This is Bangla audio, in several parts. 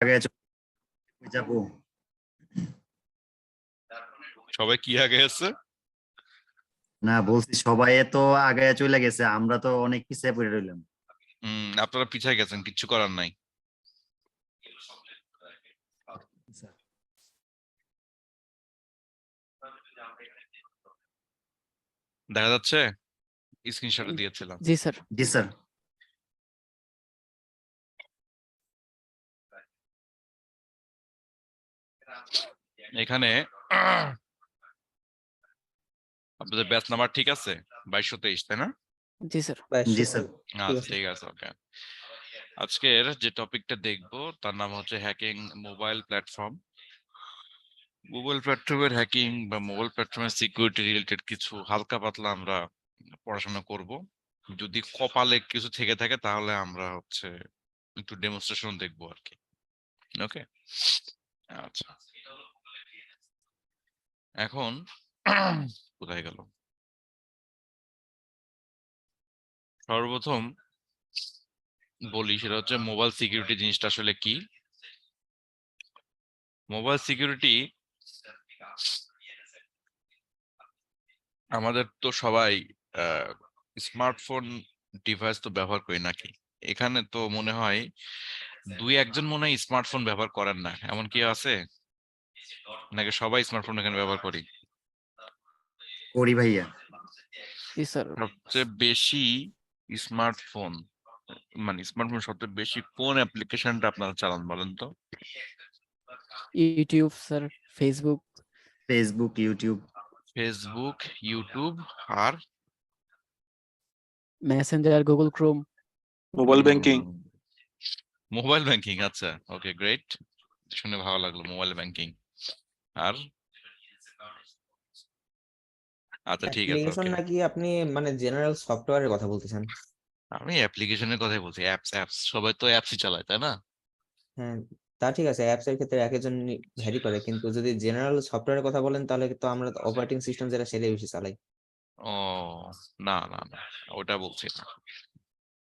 আগে যাবো। সবাই কি আগে আছে? না বলছি সবাই তো আগে চলে গেছে, আমরা তো অনেক পিছিয়ে পড়ে রইলাম। আপনারা পিছায় গেছেন, কিচ্ছু করার নাই। দেখা যাচ্ছে, স্ক্রিনশট দিয়েছিলাম। জি স্যার। জি স্যার। এখানে আপনাদের ব্যাচ নাম্বার ঠিক আছে? 2223, তাই না? জি স্যার। জি স্যার। আচ্ছা ঠিক আছে, ওকে। আজকের যে টপিকটা দেখবো তার নাম হচ্ছে হ্যাকিং মোবাইল প্ল্যাটফর্ম। মোবাইল প্ল্যাটফর্মের হ্যাকিং বা মোবাইল প্ল্যাটফর্মের সিকিউরিটি রিলেটেড কিছু হালকা পাতলা আমরা পড়াশোনা করব। যদি কপালে কিছু থেকে থাকে তাহলে আমরা হচ্ছে একটু ডেমনস্ট্রেশন দেখবো আর কি। ওকে, আচ্ছা। এখন কোথায় গেল? সর্বপ্রথম বলি, সেটা হচ্ছে মোবাইল সিকিউরিটি জিনিসটা আসলে কি। মোবাইল সিকিউরিটি আমাদের তো সবাই স্মার্টফোন ডিভাইস তো ব্যবহার করি নাকি? এখানে তো মনে হয় দুই একজন মনে হয় স্মার্টফোন ব্যবহার করেন না, এমন কি আছে নাকি সবাই স্মার্টফোন এখানে ব্যবহার করি? করি ভাইয়া। জি স্যার। সবচেয়ে বেশি স্মার্টফোন মানে স্মার্টফোন সবচেয়ে বেশি কোন অ্যাপ্লিকেশনটা আপনারা চালান বলেন তো? YouTube sir, Facebook. Facebook, YouTube. Facebook, YouTube আর Messenger, Google Chrome. Mobile banking. Mobile banking, আচ্ছা ওকে গ্রেট, শুনে ভালো লাগলো। মোবাইল ব্যাংকিং আর আচ্ছা ঠিক আছে অ্যাপ্লিকেশন ওকে। নাকি আপনি মানে জেনারেল সফটওয়্যারের কথা বলতেছেন? আমি অ্যাপ্লিকেশনের কথাই বলছি, অ্যাপস অ্যাপস সবাই তো অ্যাপসই চালায় তাই না? হ্যাঁ, তা ঠিক আছে, অ্যাপস এর ক্ষেত্রে এক একজন ভ্যারি করে, কিন্তু যদি জেনারেল সফটওয়্যারের কথা বলেন তাহলে তো আমরা অপারেটিং সিস্টেম যেটা সেটাই বেশি চালাই। ও না না না, ওটা বলছি না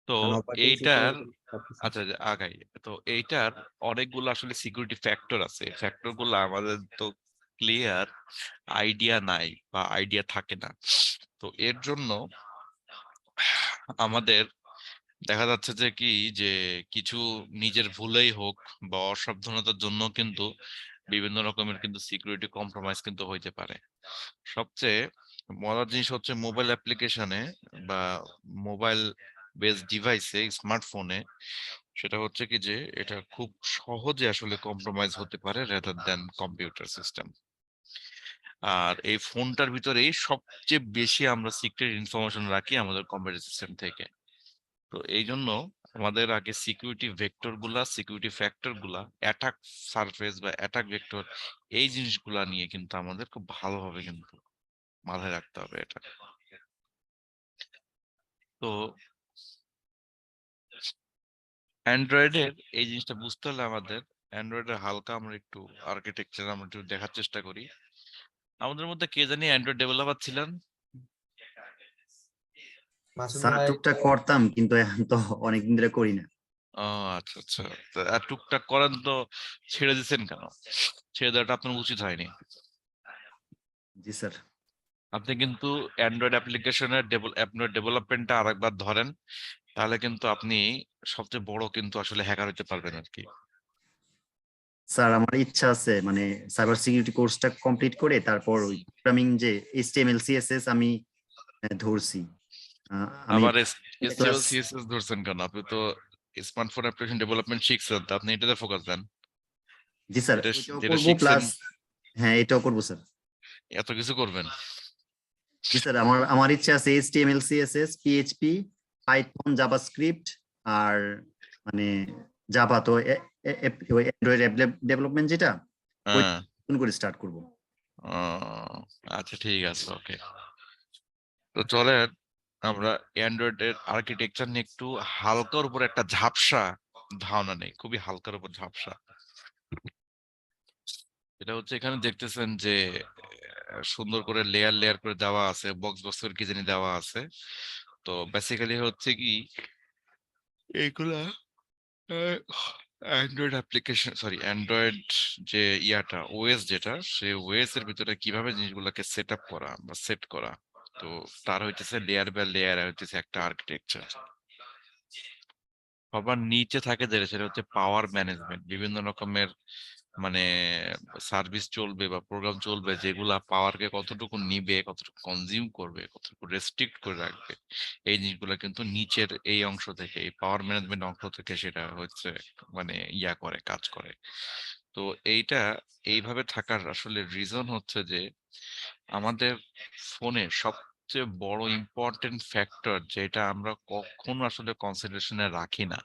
তো। কারণ অপারেটিং এইটার সিস্টেম সবকিছু। আচ্ছা আগাই তো, এইটার অনেকগুলো আসলে সিকিউরিটি ফ্যাক্টর আছে। ফ্যাক্টর গুলো আমাদের তো ক্লিয়ার আইডিয়া নাই বা আইডিয়া থাকে না। তো এর জন্য আমাদের দেখা যাচ্ছে যে কি, যে কিছু নিজের ভুলেই হোক বা অসাবধানতার জন্য কিন্তু বিভিন্ন রকমের কিন্তু সিকিউরিটি কম্প্রোমাইজ কিন্তু হইতে পারে। সবচেয়ে মজার জিনিস হচ্ছে মোবাইল অ্যাপ্লিকেশনে বা মোবাইল বেস ডিভাইসে, স্মার্টফোনে, সেটা হচ্ছে কি যে এটা খুব সহজে আসলে কম্প্রোমাইজ হতে পারে রেদার দেন কম্পিউটার সিস্টেম। আর এই ফোনটার ভিতরেই সবচেয়ে বেশি আমরা সিক্রেট ইনফরমেশন রাখি আমাদের কম্পিউটার সিস্টেম থেকে। তো এই জন্য আমাদের আগে সিকিউরিটি ভেক্টর গুলা, সিকিউরিটি ফ্যাক্টর গুলা, অ্যাটাক সারফেস বা অ্যাটাক ভেক্টর, এই জিনিসগুলা নিয়ে কিন্তু আমাদের খুব ভালোভাবে কিন্তু মাথায় রাখতে হবে এটা। তো অ্যান্ড্রয়েডের এই জিনিসটা বুঝতে হলে আমাদের অ্যান্ড্রয়েডের হালকা আমরা একটু আর্কিটেকচার আমরা একটু দেখার চেষ্টা করি। আমাদের মধ্যে কে জানি অ্যান্ড্রয়েড ডেভেলপার ছিলেন? মাসুদ স্যার ভাই, টুকটাক করতাম, কিন্তু এখন তো অনেকদিন ধরে করি না। ও আচ্ছা আচ্ছা, আর টুকটাক করেন তো ছেড়ে দিচ্ছেন কেন? ছেড়ে দেওয়াটা আপনার উচিত হয়নি। জি স্যার। আপনি কিন্তু অ্যান্ড্রয়েড অ্যাপ্লিকেশনের অ্যান্ড্রয়েড ডেভেলপমেন্টটা আরেকবার ধরেন, তাহলে কিন্তু আপনি সবচেয়ে বড় কিন্তু আসলে হ্যাকার হতে পারবেন আর কি। স্যার আমার ইচ্ছা আছে, মানে সাইবার সিকিউরিটি কোর্সটা কমপ্লিট করে তারপর ওই প্রোগ্রামিং যে এইচটিএমএল সিএসএস আমি ধরছি। আমি আবার ক্লাস। এসটিএমএল সিএসএস ধরছেন কেন? আপনি তো স্মার্টফোন অ্যাপ্লিকেশন ডেভেলপমেন্ট শিখছেন, তো আপনি এটাতে ফোকাস দেন। জি স্যার, যেটা ওইটাও যেটা করবো, শিখছেন প্লাস হ্যাঁ এটাও করবো স্যার। এত কিছু করবেন? জি স্যার, আমার আমার ইচ্ছা আছে HTML CSS, PHP, Python, JavaScript আর মানে জাভা তো ওই অ্যান্ড্রয়েড অ্যাপ ডেভেলপমেন্ট যেটা ওই হ্যাঁ, নতুন করে স্টার্ট করব। আচ্ছা ঠিক আছে ওকে। তো চলেন আমরা অ্যান্ড্রয়েডের আর্কিটেকচার নিয়ে একটু হালকার উপর একটা ঝাপসা ধারণা নেই, খুবই হালকার উপর ঝাপসা। এটা হচ্ছে এখানে দেখতেছেন যে সুন্দর করে লেয়ার লেয়ার করে দেওয়া আছে, বক্স বক্স করে কি জানি দেওয়া আছে। তো বেসিক্যালি হচ্ছে কি, এইগুলা অ্যান্ড্রয়েড অ্যাপ্লিকেশন অ্যান্ড্রয়েড যে ইয়াটা ওএস যেটা সে ওএস এর ভিতরে কিভাবে জিনিসগুলোকে সেট আপ করা বা সেট করা, তো তার হইতেছে লেয়ার বাই লেয়ার হইতেছে একটা আর্কিটেকচার। সবার নিচে থাকে যেটা সেটা হচ্ছে পাওয়ার ম্যানেজমেন্ট, বিভিন্ন রকমের মানে সার্ভিস চলবে বা প্রোগ্রাম চলবে যেগুলা পাওয়ারকে কতটুকু নিবে, কতটুকু কনজিউম করবে, কতটুকু রেস্ট্রিক্ট করে রাখবে, এই জিনিসগুলো কিন্তু নিচের এই অংশ থেকে, এই পাওয়ার ম্যানেজমেন্ট অংশ থেকে সেটা হচ্ছে মানে ইয়া করে, কাজ করে। তো এইটা এইভাবে থাকার আসলে রিজন হচ্ছে যে আমাদের ফোনে সবচেয়ে বড় ইম্পর্টেন্ট ফ্যাক্টর যেটা আমরা কখনো আসলে কনসিডারেশনে রাখি না,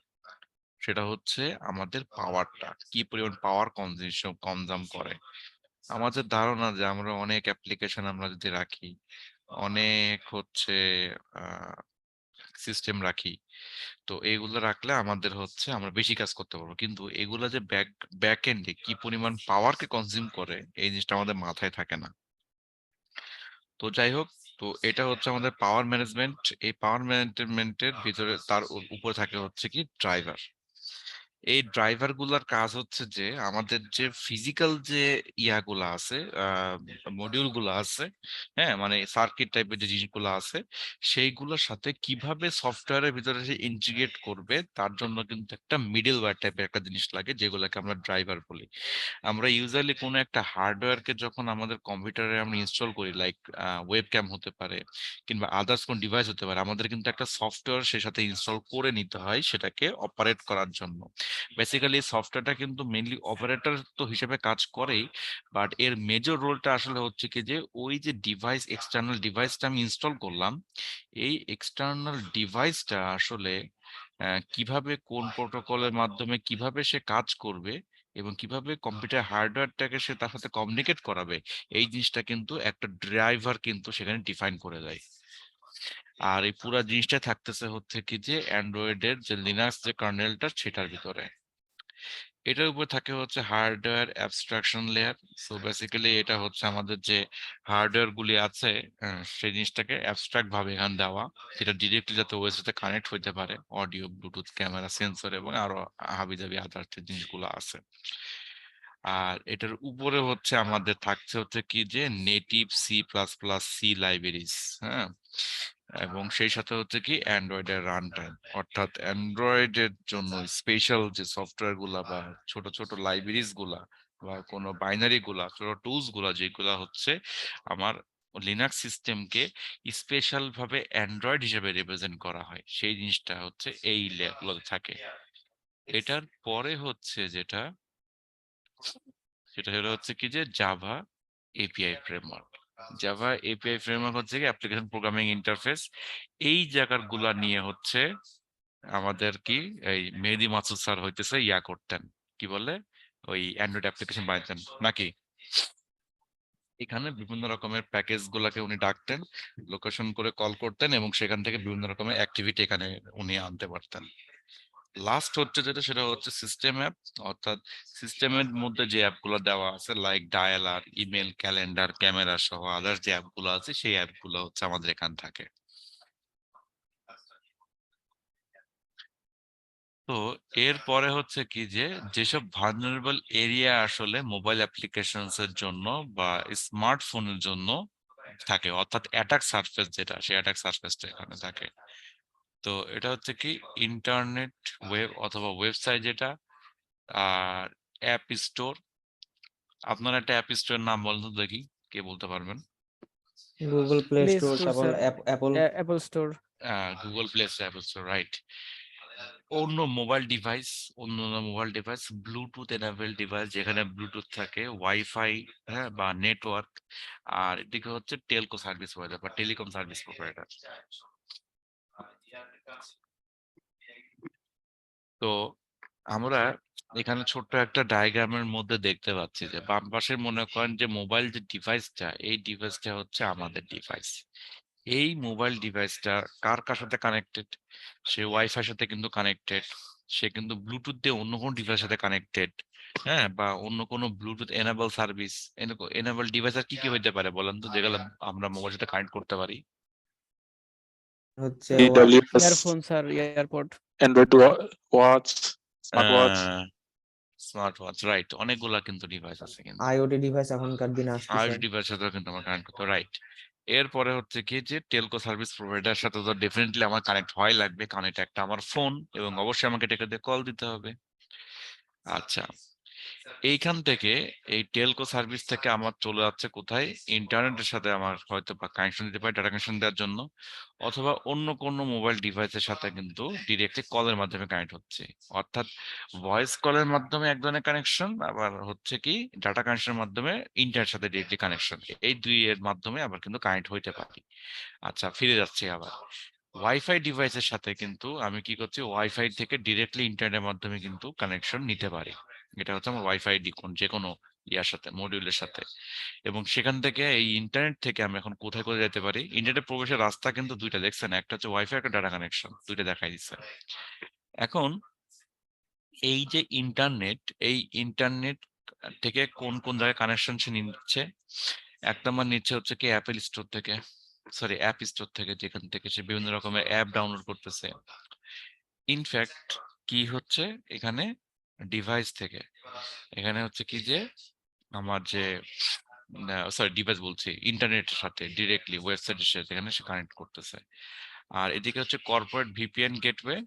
সেটা হচ্ছে আমাদের পাওয়ারটা, কি পরিমাণ পাওয়ার কনজাম করে। আমাদের ধারণা যে আমরা অনেক অ্যাপ্লিকেশন আমরা যদি রাখি, অনেক হচ্ছে সিস্টেম রাখি, তো এগুলো রাখলে আমাদের হচ্ছে আমরা বেশি কাজ করতে পারবো, কিন্তু এগুলা যে ব্যাক এন্ডে কি পরিমাণ পাওয়ারকে কনজিউম করে এই জিনিসটা আমাদের মাথায় থাকে না। তো যাই হোক, তো এটা হচ্ছে আমাদের পাওয়ার ম্যানেজমেন্ট। এই পাওয়ার ম্যানেজমেন্টের ভিতরে তার উপরে থাকে হচ্ছে কি ড্রাইভার। এই ড্রাইভার গুলার কাজ হচ্ছে যে আমাদের যে ফিজিক্যাল যে ইয়াগুলা আছে, মডিউল গুলা আছে, হ্যাঁ মানে সার্কিট টাইপের যে জিনিসগুলো আছে, সেইগুলোর সাথে কিভাবে সফটওয়্যারের ভিতরে ইন্টিগ্রেট করবে তার জন্য কিন্তু একটা মিডল ওয়্যার টাইপের একটা জিনিস লাগে, যেগুলোকে আমরা ড্রাইভার বলি। আমরা ইউজুয়ালি কোনো একটা হার্ডওয়্যারকে যখন আমাদের কম্পিউটারে আমরা ইনস্টল করি, লাইক ওয়েব ক্যাম হতে পারে কিংবা আদার্স কোন ডিভাইস হতে পারে, আমাদের কিন্তু একটা সফটওয়্যার সে সাথে ইনস্টল করে নিতে হয় সেটাকে অপারেট করার জন্য। বেসিক্যালি সফটওয়্যারটা কিন্তু মেইনলি অপারেটর তো হিসেবে কাজ করেই, বাট এর মেজর রোলটা আসলে হচ্ছে কি যে ওই যে ডিভাইস, এক্সটার্নাল ডিভাইসটা আমি ইনস্টল করলাম, এই এক্সটার্নাল ডিভাইসটা আসলে কিভাবে কোন প্রোটোকলের মাধ্যমে কিভাবে সে কাজ করবে এবং কিভাবে কম্পিউটার হার্ডওয়্যারটাকে সে তার সাথে কমিউনিকেট করাবে, এই জিনিসটা কিন্তু একটা ড্রাইভার কিন্তু সেখানে ডিফাইন করে দেয়। আর এই পুরা জিনিসটা থাকতেছে হচ্ছে কি যে অ্যান্ড্রয়েডের যে লিনাক্স যে কার্নেলটা সেটার ভিতরে। এটার উপর থাকে হচ্ছে hardware abstraction layer. So basically এটা হচ্ছে আমাদের যে হার্ডওয়্যার গুলি আছে, সেই জিনিসটাকে অ্যাবস্ট্রাক্ট ভাবে এখানে দেওয়া, যেটা ডিরেক্টলি যাতে ওএস সাথে কানেক্ট হইতে পারে, অডিও, ব্লুটুথ, ক্যামেরা, সেন্সর এবং আরো হাবিজাবি আদার্স যে জিনিসগুলো আছে। আর এটার উপরে হচ্ছে আমাদের থাকছে হচ্ছে কি যে নেটিভ C++ সি লাইব্রেরিজ, হ্যাঁ, এবং সেই সাথে হচ্ছে কি অ্যান্ড্রয়েডের রান টাইম, অর্থাৎ অ্যান্ড্রয়েডের জন্য স্পেশাল যে সফটওয়্যার গুলা বা ছোট ছোট লাইব্রেরিজ গুলা বা কোনো বাইনারি গুলা, ছোট টুলস গুলা যেগুলা হচ্ছে আমার লিনাক্স সিস্টেমকে স্পেশাল ভাবে অ্যান্ড্রয়েড হিসেবে রিপ্রেজেন্ট করা হয়, সেই জিনিসটা হচ্ছে এই লেয়ারগুলোতে থাকে। এটার পরে হচ্ছে যেটা, সেটা হলো হচ্ছে কি যে Java API framework. Java API framework হচ্ছে কি অ্যাপ্লিকেশন প্রোগ্রামিং ইন্টারফেস। এই জায়গাগুলা নিয়ে হচ্ছে আমাদের কি এই মেহেদী মাসুদ স্যার হইতেছে ইয়া করতেন, কি বলে ওই অ্যান্ড্রয়েড অ্যাপ্লিকেশন বানাতেন নাকি। এখানে বিভিন্ন রকমের প্যাকেজ গুলাকে উনি ডাকতেন, লোকেশন করে কল করতেন এবং সেখান থেকে বিভিন্ন রকমের অ্যাক্টিভিটি এখানে উনি আনতে পারতেন। লাস্ট হচ্ছে যেটা, সেটা হচ্ছে সিস্টেম অ্যাপ, অর্থাৎ সিস্টেমের মধ্যে যে অ্যাপগুলো দেওয়া আছে like dialler, email, calendar, camera সহ আদার্স যে অ্যাপগুলো আছে, সেই অ্যাপগুলো হচ্ছে আমাদের এখানে থাকে। তো এরপরে হচ্ছে কি যে যেসব ভালনারেবল এরিয়া আসলে মোবাইল অ্যাপ্লিকেশনস এর জন্য বা স্মার্টফোনের জন্য থাকে, অর্থাৎ অ্যাটাক সারফেস যেটা, সেই অ্যাটাক সারফেসটা এখানে থাকে। তো এটা হচ্ছে কি ইন্টারনেট, ওয়েব অথবা ওয়েবসাইট যেটা, আর অ্যাপ স্টোর। আপনার একটা অ্যাপ স্টোরের নাম বলুন তো দেখি, কে বলতে পারবেন? Google Play Play Store, Store তারপর sir, Apple. Apple Store. Google Play Store, App Store, right. অন্য mobile device, Bluetooth enable device, যেখানে ব্লুটুথ থাকে, ওয়াইফাই, হ্যাঁ, বা নেটওয়ার্ক। আর এদিকে হচ্ছে টেলকো সার্ভিস প্রোভাইডার বা টেলিকম সার্ভিস প্রোভাইডার। তো আমরা এখানে ছোট্ট একটা ডায়াগ্রামের মধ্যে দেখতে পাচ্ছি যে বাম পাশে মনে করেন যে মোবাইল যে ডিভাইসটা, এই ডিভাইসটা হচ্ছে আমাদের ডিভাইস। এই মোবাইল ডিভাইসটা কার কার সাথে কানেক্টেড? সে ওয়াইফাই সাথে কিন্তু কানেক্টেড, সে কিন্তু ব্লুটুথ দিয়ে অন্য কোনো ডিভাইসের সাথে কানেক্টেড, হ্যাঁ, বা অন্য কোনো Bluetooth enable service, enable device আর কি কি হইতে পারে বলেন তো, যেগুলো আমরা মোবাইল সাথে কানেক্ট করতে পারি? হচ্ছে AWS, earphone sir, AirPod. Android watch, smartwatch. Smart watch, right, অনেকগুলা কিন্তু ডিভাইস আছে কিন্তু। আইওটি ডিভাইস এখনকার দিনে আসতেছে। আইওটি ডিভাইসের সাথে কিন্তু আমার কানেক্ট করতে, রাইট। এরপরে হচ্ছে কি যে টেলকো সার্ভিস প্রোভাইডার সাথে তো ডেফিনেটলি আমার কানেক্ট হয় লাগবে, কারণ এটা একটা আমার ফোন এবং অবশ্যই আমাকে এটাকে দিয়ে কল দিতে হবে। আচ্ছা, এইখান থেকে এই টেলকো সার্ভিস থেকে আমার চলে যাচ্ছে কোথায়, ইন্টারনেটের সাথে আমার হয়তো বা কানেকশন দিতে পারে ডাটা কানেকশন দেওয়ার জন্য, অথবা অন্য কোনো মোবাইল ডিভাইসের সাথে কিন্তু ডিরেক্টলি কলের মাধ্যমে কানেক্ট হচ্ছে। অর্থাৎ ভয়েস কলের মাধ্যমে এক ধরনের কানেকশন, আবার হচ্ছে কি ডাটা কানেকশনের মাধ্যমে ইন্টারনেটের সাথে ডিরেক্টলি কানেকশন, এই দুই এর মাধ্যমে আবার কিন্তু কানেক্ট হইতে পারি। আচ্ছা, ফিরে যাচ্ছি আবার ওয়াইফাই ডিভাইসের সাথে কিন্তু আমি কি করছি, ওয়াইফাই থেকে ডিরেক্টলি ইন্টারনেটের মাধ্যমে কিন্তু কানেকশন নিতে পারি। এটা হচ্ছে আমার ওয়াইফাই ডিকন যে কোনো ইয়ার সাথে, মডিউলের সাথে। এবং সেখান থেকে এই ইন্টারনেট থেকে আমি এখন কোথায় কোথায় যেতে পারি, ইন্টারনেটে প্রবেশের রাস্তা কিন্তু দুইটা, দেখছেন, একটা হচ্ছে ওয়াইফাই, একটা ডাটা কানেকশন, দুইটা দেখাই দিচ্ছে। এখন এই যে ইন্টারনেট, এই ইন্টারনেট থেকে কোন কোন জায়গায় কানেকশন সে নিচ্ছে, এক নম্বর নিচ্ছে হচ্ছে কি অ্যাপেল স্টোর থেকে, সরি অ্যাপ স্টোর থেকে, যেখান থেকে সে বিভিন্ন রকমের অ্যাপ ডাউনলোড করতেছে। ইনফ্যাক্ট কি হচ্ছে এখানে, ডিভাইস থেকে, এখানে হচ্ছে কি যে আমার যে সরি ডিভাইস বলছি, ইন্টারনেটের সাথে ডিরেক্টলি ওয়েবসাইটের সাথে এখানে সে কানেক্ট করতেছে। আর এদিকে হচ্ছে কর্পোরেট ভিপিএন গেটওয়ে,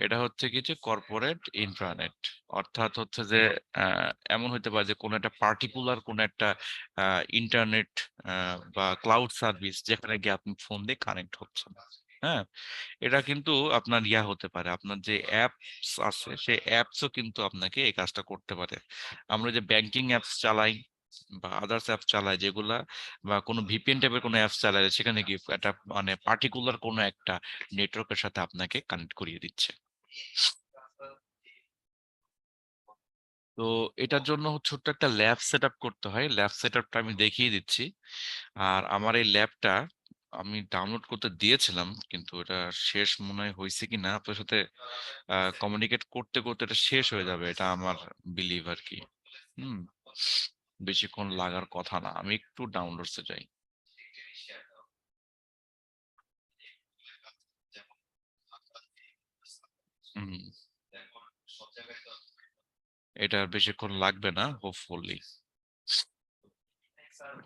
এটা হচ্ছে কি যে কর্পোরেট ইন্ট্রানেট। অর্থাৎ হচ্ছে যে এমন হতে পারে যে কোনো একটা পার্টিকুলার কোনো একটা ইন্টারনেট বা ক্লাউড সার্ভিস যেখানে গিয়ে আপনি ফোন দিয়ে কানেক্ট হচ্ছেন। হ্যাঁ, এটা কিন্তু আপনার ইয়া হতে পারে, আপনার যে অ্যাপস আছে সেই অ্যাপসও কিন্তু আপনাকে এই কাজটা করতে পারে। আমরা যে ব্যাংকিং অ্যাপস চালাই বা আদার্স অ্যাপস চালাই যেগুলা, বা কোনো ভিপিএন টাইপের কোনো অ্যাপস চালালে সেখানে কি একটা মানে পার্টিকুলার কোনো একটা নেটওয়ার্কের সাথে আপনাকে কানেক্ট করিয়ে দিচ্ছে। তো এটার জন্য ছোট্ট একটা ল্যাব সেট আপ করতে হয়, ল্যাব সেট আপটা আমি দেখিয়ে দিচ্ছি। আর আমার এই ল্যাবটা আমি ডাউনলোড করতে দিয়েছিলাম, কিন্তু এটা শেষ মনে হয় হয়েছে কিনা, আপনার সাথে কমিউনিকেট করতে করতে এটা শেষ হয়ে যাবে, এটা আমার বিলিভ আর কি। হুম, বেশিক্ষণ লাগার কথা না, আমি একটু ডাউনলোডসে যাই। হুম, এটা আর বেশিক্ষণ লাগবে না হোপফুলি,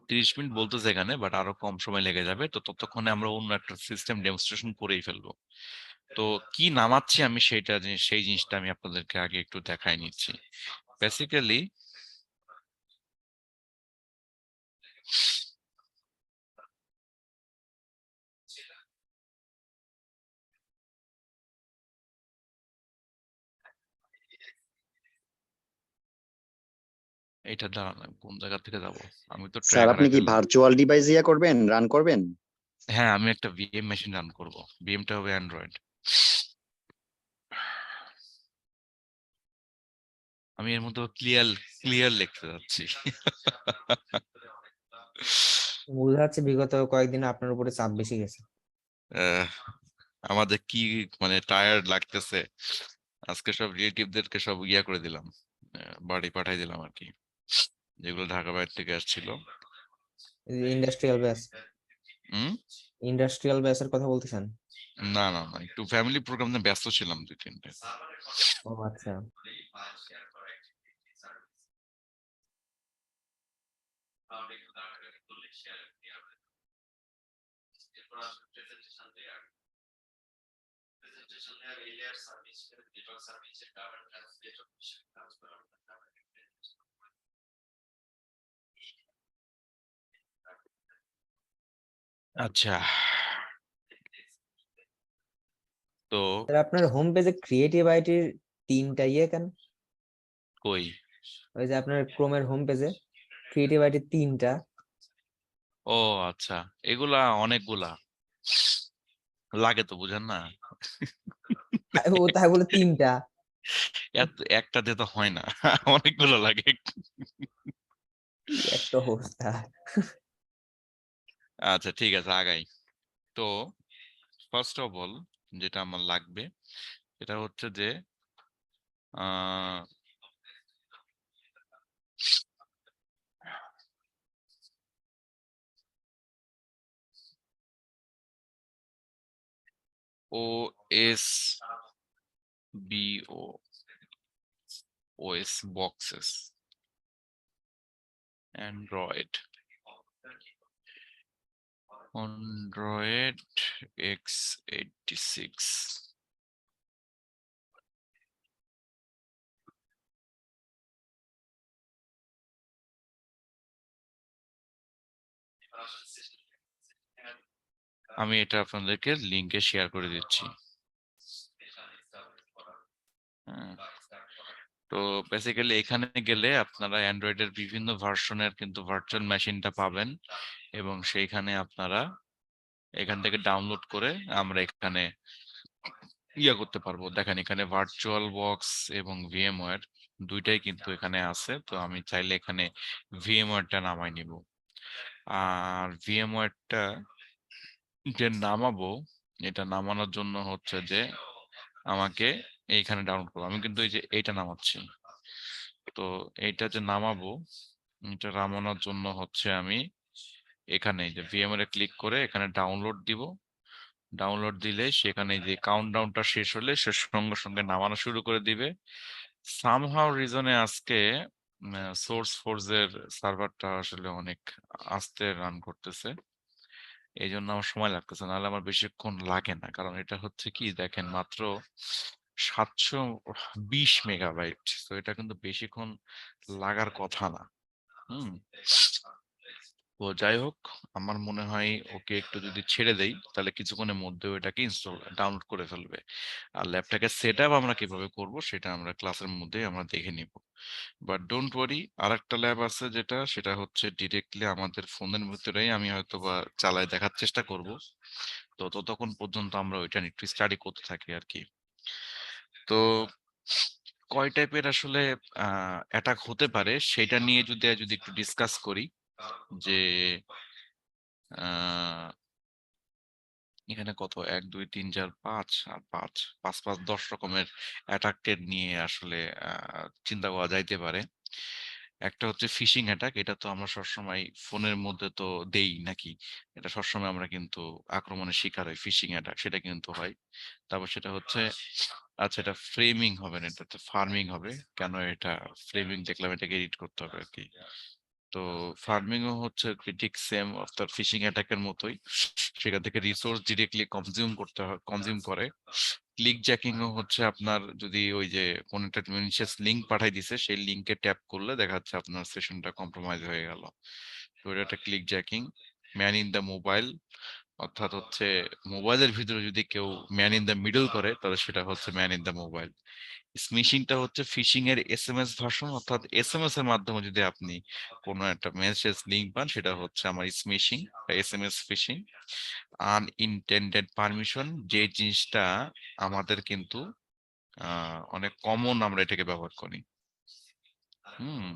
30 মিনিট বলতেছে এখানে, বাট আরো কম সময় লেগে যাবে। তো ততক্ষণে আমরা অন্য একটা সিস্টেম ডেমনস্ট্রেশন করেই ফেলবো। তো কি নামাচ্ছি আমি সেটা সেই জিনিসটা আমি আপনাদেরকে আগে একটু দেখাই নিচ্ছি। বেসিক্যালি এটা দাঁড়ান, কোন জায়গা থেকে যাব, আমি তো স্যার ট্র্যাক আপনি হারাই কি ফেললাম। ভার্চুয়াল ডিভাইস ইয়া করবেন, রান করবেন? হ্যাঁ, আমি একটা ভিএম মেশিন রান করব, ভিএমটা হবে অ্যান্ড্রয়েড। আমি এর মধ্যে ক্লিয়ার ক্লিয়ার লিখতে যাচ্ছি। বোঝা যাচ্ছে বিগত কয়েকদিন আপনার উপরে চাপ বেশি গেছে। আহ, আমাদের কি মানে টায়ার্ড লাগতেছে, আজকে সব রিলেটিভদেরকে সব ইয়া করে দিলাম, বাড়ি পাঠাই দিলাম আর কি, যেগুলো ঢাকা বাইরে থেকে আসছিল। ইন্ডাস্ট্রিয়াল ব্যাস, হুম, ইন্ডাস্ট্রিয়াল ব্যাসের কথা বলতেছেন? না না না, একটু ফ্যামিলি প্রোগ্রাম নিয়ে ব্যস্ত ছিলাম 2-3টে। ও আচ্ছা। আচ্ছা, তো স্যার আপনার হোম পেজে ক্রিয়েটিভ আইটির 3টা ইয়ে কেন? কই, ওই যে আপনার ক্রোমের হোম পেজে ক্রিয়েটিভ আইটির 3টা। ও আচ্ছা, এগুলা অনেকগুলা লাগে তো, বুঝেন না। ও তাই বলে 3টা? একটা দিয়ে তো হয় না, অনেকগুলো লাগে। কি একটা অবস্থা! আচ্ছা ঠিক আছে, আগাই। তো ফার্স্ট অফ অল যেটা আমার লাগবে সেটা হচ্ছে যে আহ ও এস বিও, OS boxes. Android x86. আমি এটা আপনাদেরকে লিংকে শেয়ার করে দিচ্ছি। হ্যাঁ। তো বেসিক্যালি এখানে গেলে আপনারা অ্যান্ড্রয়েডের বিভিন্ন ভার্সনের কিন্তু ভার্চুয়াল মেশিনটা পাবেন, এবং সেইখানে আপনারা এখান থেকে ডাউনলোড করে আমরা এখানে করতে পারবো। দেখেন এখানে ভার্চুয়াল বক্স এবং ভিএমওয়্যার দুইটাই কিন্তু এখানে আছে। তো আমি চাইলে এখানে ভিএমওয়্যারটা নামাই নিব। আর ভিএমওয়্যারটা যে নামাবো, এটা নামানোর জন্য হচ্ছে যে আমাকে এইখানে ডাউনলোড করবো। আমি কিন্তু এই যে এইটা নামাচ্ছি। তো এইটা যে নামাবো, এটা নামানোর জন্য হচ্ছে আমি এখানে যে ভিএমওয়্যারে ক্লিক করে এখানে ডাউনলোড দিব। ডাউনলোড দিলে সেখানে যে কাউন্টডাউনটা শেষ হলে সে সঙ্গে সঙ্গে নামানো শুরু করে দিবে। সামহাউ রিজনে আজকে সোর্স ফোর্সের সার্ভারটা আসলে অনেক আস্তে রান করতেছে, এই জন্য আমার সময় লাগতেছে, নাহলে আমার বেশিক্ষণ লাগে না। কারণ এটা হচ্ছে কি দেখেন মাত্র 720 মেগাবাইট, তো এটা কিন্তু বেশিক্ষণ লাগার কথা না। হুম। তো যাই হোক, আমার মনে হয় ওকে একটু যদি ছেড়ে দেই তাহলে কিছুক্ষণের মধ্যে এটাকে ইনস্টল ডাউনলোড করে ফেলবে। আর ল্যাপটপে সেট আপ আমরা কিভাবে করব সেটা আমরা ক্লাসের মধ্যে আমরা দেখে নিব। বাট ডোন্ট ওয়ারি, আরেকটা ল্যাব আছে সেটা হচ্ছে ডিরেক্টলি আমাদের ফোনের ভিতরেই আমি হয়তো বা চালায় দেখার চেষ্টা করব। তো ততক্ষণ পর্যন্ত আমরা ওইটা একটু স্টাডি করতে থাকি আর কি। তো কয় টাইপের আসলে অ্যাটাক হতে পারে সেটা নিয়ে যদি একটু ডিসকাস করি, যে আহ এখানে কত 1 2 3 4 5 আর 5 5 5 10 রকমের অ্যাটাক নিয়ে আসলে চিন্তা করা যাইতে পারে। একটা হচ্ছে ফিশিং অ্যাটাক, এটা তো আমরা সবসময় ফোনের মধ্যে তো দেই নাকি, এটা সবসময় আমরা কিন্তু আক্রমণের শিকার হই, ফিশিং অ্যাটাক সেটা কিন্তু হয়। তারপর সেটা হচ্ছে, আচ্ছা এটা ফ্রেমিং হবে না, এটা ফার্মিং হবে। কেন এটা ফ্রেমিং দেখলাম, এটাকে এডিট করতে হবে আর কি। তো ফার্মিং ও হচ্ছে ঠিক সেম অর্থাৎ ফিশিং অ্যাটাকের মতোই, সেখান থেকে রিসোর্স ডিরেক্টলি কনজিউম করতে হয়, কনজিউম করে। ক্লিক জ্যাকিং ও হচ্ছে আপনার যদি ওই যে কোন একটা মিনিশিয়াস লিংক পাঠাই দিছে সেই লিংকে ট্যাপ করলে দেখা যাচ্ছে আপনার সেশনটা কম্প্রোমাইজ হয়ে গেল। তো এটা একটা click jacking. Man in the mobile, অর্থাৎ হচ্ছে মোবাইলের ভিতরে যদি কেউ ম্যান ইন দ্য মিডল করে তাহলে সেটা হচ্ছে ম্যান ইন দ্য মোবাইল। স্মিশিংটা হচ্ছে ফিশিং এর এসএমএস ভার্সন, অর্থাৎ এসএমএস এর মাধ্যমে যদি আপনি কোনো একটা মেসেজ লিংক পান সেটা হচ্ছে আমার স্মিশিং বা এসএমএস ফিশিং। আনইনটেন্ডেড পারমিশন, যে জিনিসটা আমাদের কিন্তু অনেক কমন, আমরা এটাকে ব্যবহার করি। হুম।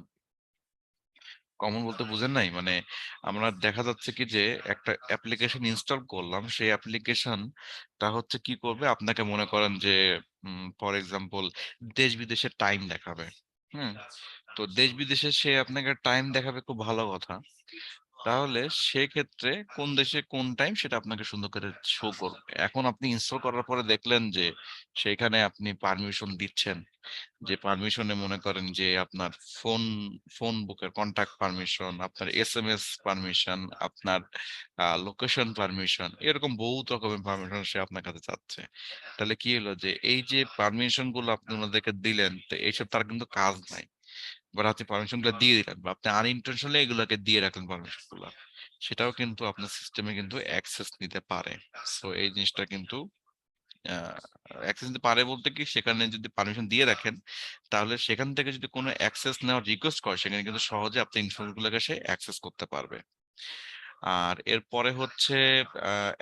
কমন বলতে বুঝেন নাই, মানে আমরা দেখা যাচ্ছে কি যে একটা অ্যাপ্লিকেশন ইনস্টল করলাম, সেই অ্যাপ্লিকেশনটা হচ্ছে কি করবে, আপনাকে মনে করেন যে ফর এক্সাম্পল দেশ বিদেশের টাইম দেখাবে। হুম। তো দেশ বিদেশে সে আপনাকে টাইম দেখাবে, খুব ভালো কথা। তাহলে সেক্ষেত্রে কোন দেশে কোন টাইম সেটা আপনাকে সুন্দর করে শো করবে। এখন আপনি ইনস্টল করার পরে দেখলেন যে সেখানে আপনি পারমিশন দিচ্ছেন, যে পারমিশনে মনে করেন যে আপনার ফোন ফোন বুকের কন্টাক্ট পারমিশন, আপনার এসএমএস পারমিশন, আপনার লোকেশন পারমিশন, এরকম বহুত রকমের পারমিশন সে আপনার কাছে চাচ্ছে। তাহলে কি হলো যে এই যে পারমিশন গুলো আপনি ওনাদেরকে দিলেন, তো এইসব তার কিন্তু কাজ নাই, বাট আপনি পারমিশন গুলো দিয়ে দিলেন বা আপনি আনইনটেনশনালি এগুলোকে দিয়ে রাখলেন পারমিশন গুলো, সেটাও কিন্তু আপনার সিস্টেমে কিন্তু অ্যাক্সেস নিতে পারে। সো এই জিনিসটা কিন্তু অ্যাক্সেস নিতে পারে বলতে কি, সেখানে যদি পারমিশন দিয়ে রাখেন তাহলে সেখান থেকে যদি কোনো অ্যাক্সেস নেওয়ার রিকোয়েস্ট করে সেখানে কিন্তু সহজে আপনি ইনফরমেশন গুলোকে সে অ্যাক্সেস করতে পারবে। আর এরপরে হচ্ছে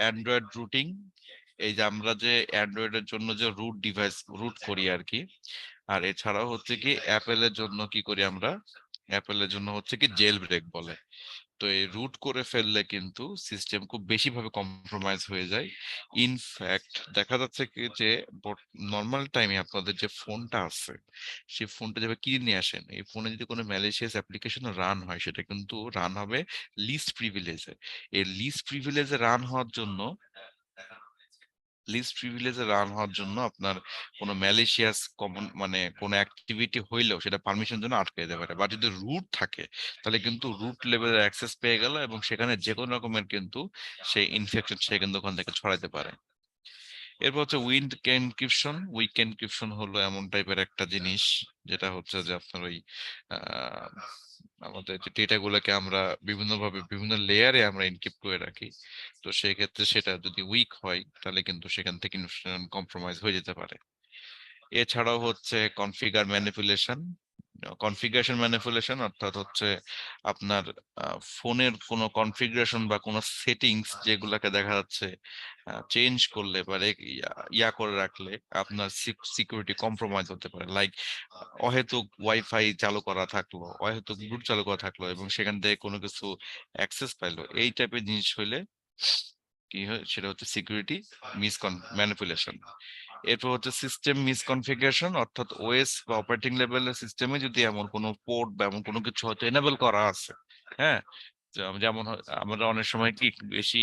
অ্যান্ড্রয়েড রুটিং। এই যে আমরা যে অ্যান্ড্রয়েডের জন্য যে রুট ডিভাইস রুট করি আর কি, আর এছাড়াও হচ্ছে কি অ্যাপেলের জন্য কি করি আমরা, অ্যাপেলের জন্য হচ্ছে কি জেল ব্রেক বলে। তো এই রুট করে ফেললে কিন্তু সিস্টেম খুব বেশি ভাবে কম্প্রোমাইজ হয়ে যায়। ইনফ্যাক্ট দেখা যাচ্ছে কি যে নর্মাল টাইমে আপনাদের যে ফোনটা আছে সেই ফোনটা যেভাবে কিনে নিয়ে আসেন, এই ফোনে যদি কোনো ম্যালিশিয়াস অ্যাপ্লিকেশন রান হয় সেটা কিন্তু রান হবে লিস্ট প্রিভিলেজে। এই লিস্ট প্রিভিলেজে রান হওয়ার জন্য লিস্ট প্রিভিলেজে রান হওয়ার জন্য আপনার কোনো ম্যালিশিয়াস কমন মানে কোনো অ্যাক্টিভিটি হইলেও সেটা পারমিশন জন্য আটকে দিতে পারে। বা যদি রুট থাকে তাহলে কিন্তু রুট লেভেলের অ্যাক্সেস পেয়ে গেল এবং সেখানে যে কোনো রকমের কিন্তু সেই ইনফেকশন সে কিন্তু ওখান থেকে ছড়াইতে পারে। এরপর হচ্ছে উইক এনক্রিপশন হলো এমন টাইপের একটা জিনিস যেটা হচ্ছে যে আপনার ওই আহ, আমাদের যে ডেটা গুলোকে আমরা বিভিন্নভাবে বিভিন্ন লেয়ারে আমরা এনক্রিপ্ট করে রাখি। তো সেই ক্ষেত্রে সেটা যদি উইক হয় তাহলে কিন্তু সেখান থেকে ইনফরমেশন কম্প্রোমাইজ হয়ে যেতে পারে। এছাড়াও হচ্ছে কনফিগারেশন ম্যানিপুলেশন অর্থাৎ হচ্ছে আপনার ফোনের কোনো কনফিগারেশন বা কোনো সেটিংস যেগুলোকে দেখা যাচ্ছে চেঞ্জ করলে বা ইয়া করে রাখলে আপনার সিকিউরিটি কম্প্রোমাইজ হতে পারে। লাইক অহেতুক ওয়াইফাই চালু করা থাকলো, অহেতুক ব্লুটুথ চালু করা থাকলো এবং সেখান থেকে কোনো কিছু অ্যাক্সেস পাইলো, এই টাইপের জিনিস হইলে কি হয় সেটা হচ্ছে সিকিউরিটি ম্যানিপুলেশন। এরপর হচ্ছে সিস্টেম মিসকনফিগারেশন অর্থাৎ ওএস বা অপারেটিং লেভেলের সিস্টেমে যদি এমন কোনো পোর্ট বা এমন কোনো কিছু হয়তো এনেবল করা আছে, হ্যাঁ, যেমন আমরা অনেক সময় কি বেশি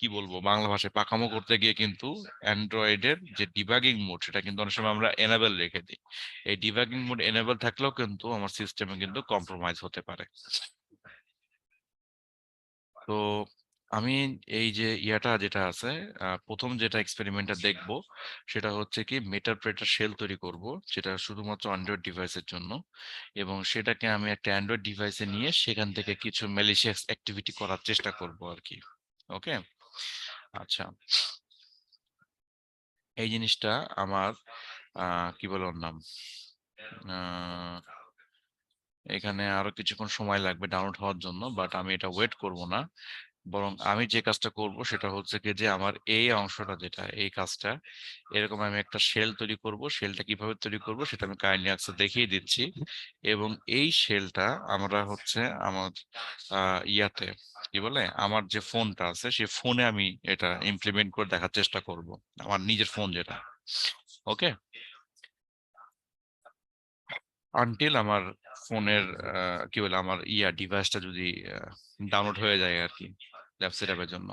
কি বলবো বাংলা ভাষায় পাকামো করতে গিয়ে কিন্তু অ্যান্ড্রয়েডের যে ডিবাগিং মোড সেটা কিন্তু অনেক সময় আমরা এনেবল রেখে দিই। এই ডিবাগিং মোড এনেবল থাকলেও কিন্তু আমার সিস্টেমে কিন্তু কম্প্রোমাইজ হতে পারে। তো আমি এই যে ইয়াটা যেটা আছে প্রথম যেটা এক্সপেরিমেন্টটা দেখবো সেটা হচ্ছে কি মেটাপ্রেটার শেল তৈরি করব, যেটা শুধুমাত্র অ্যান্ড্রয়েড ডিভাইসের জন্য, এবং সেটাকে আমি একটা অ্যান্ড্রয়েড ডিভাইসে নিয়ে সেখান থেকে কিছু ম্যালিশিয়াস অ্যাক্টিভিটি করার চেষ্টা করব আর কি। ওকে, আচ্ছা, এই জিনিসটা আমার কি বলে ওর নাম আহ, এখানে আরো কিছুক্ষণ সময় লাগবে ডাউনলোড হওয়ার জন্য, বাট আমি এটা ওয়েট করব না। বরং আমি যে কাজটা করব সেটা হচ্ছে কি যে আমার এই অংশটা যেটা এই কাজটা এরকম আমি একটা শেল তৈরি করব। শেলটা কিভাবে তৈরি করব সেটা আমি কাইন্ডলি আজকে দেখিয়ে দিচ্ছি। এবং এই শেলটা আমরা হচ্ছে আমার ইয়াতে কি বলে আমার যে ফোনটা আছে সেই ফোনে আমি এটা ইমপ্লিমেন্ট করে দেখার চেষ্টা করব, আমার নিজের ফোন যেটা। ওকে, আনটিল আমার ফোনের কি বলে আমার ডিভাইসটা যদি ডাউনলোড হয়ে যায় আর কি ল্যাব সেটআপের জন্য।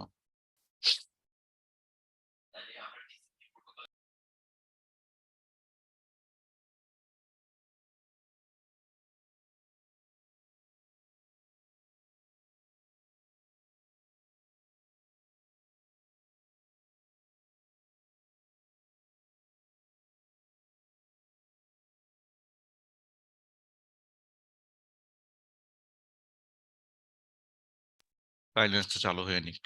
বাইলেন্সটা চালু হয়ে নিক।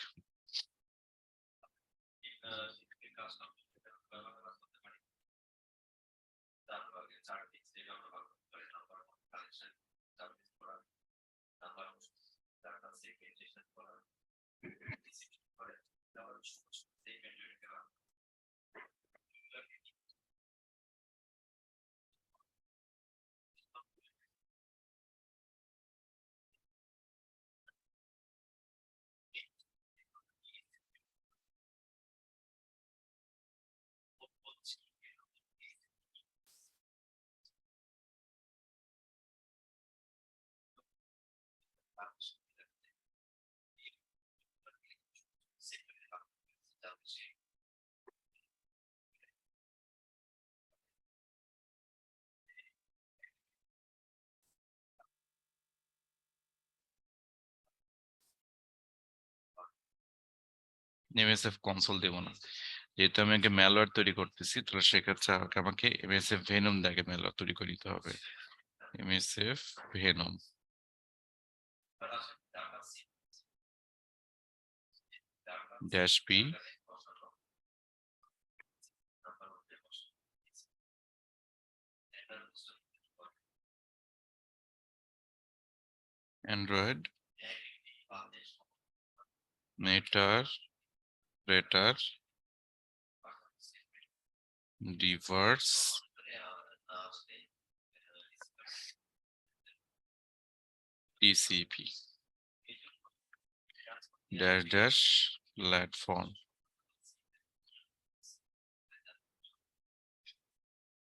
এমএসএফ কনসোল দেব না, যেহেতু আমি আগে ম্যালওয়্যার তৈরি করতেছি, তাহলে সেক্ষেত্রে আমাকে এমএসএফ ভেনম দিয়ে আগে ম্যালওয়্যার তৈরি করে দিতে হবে। MSF venom -p Android meterpreter reverse TCP platform.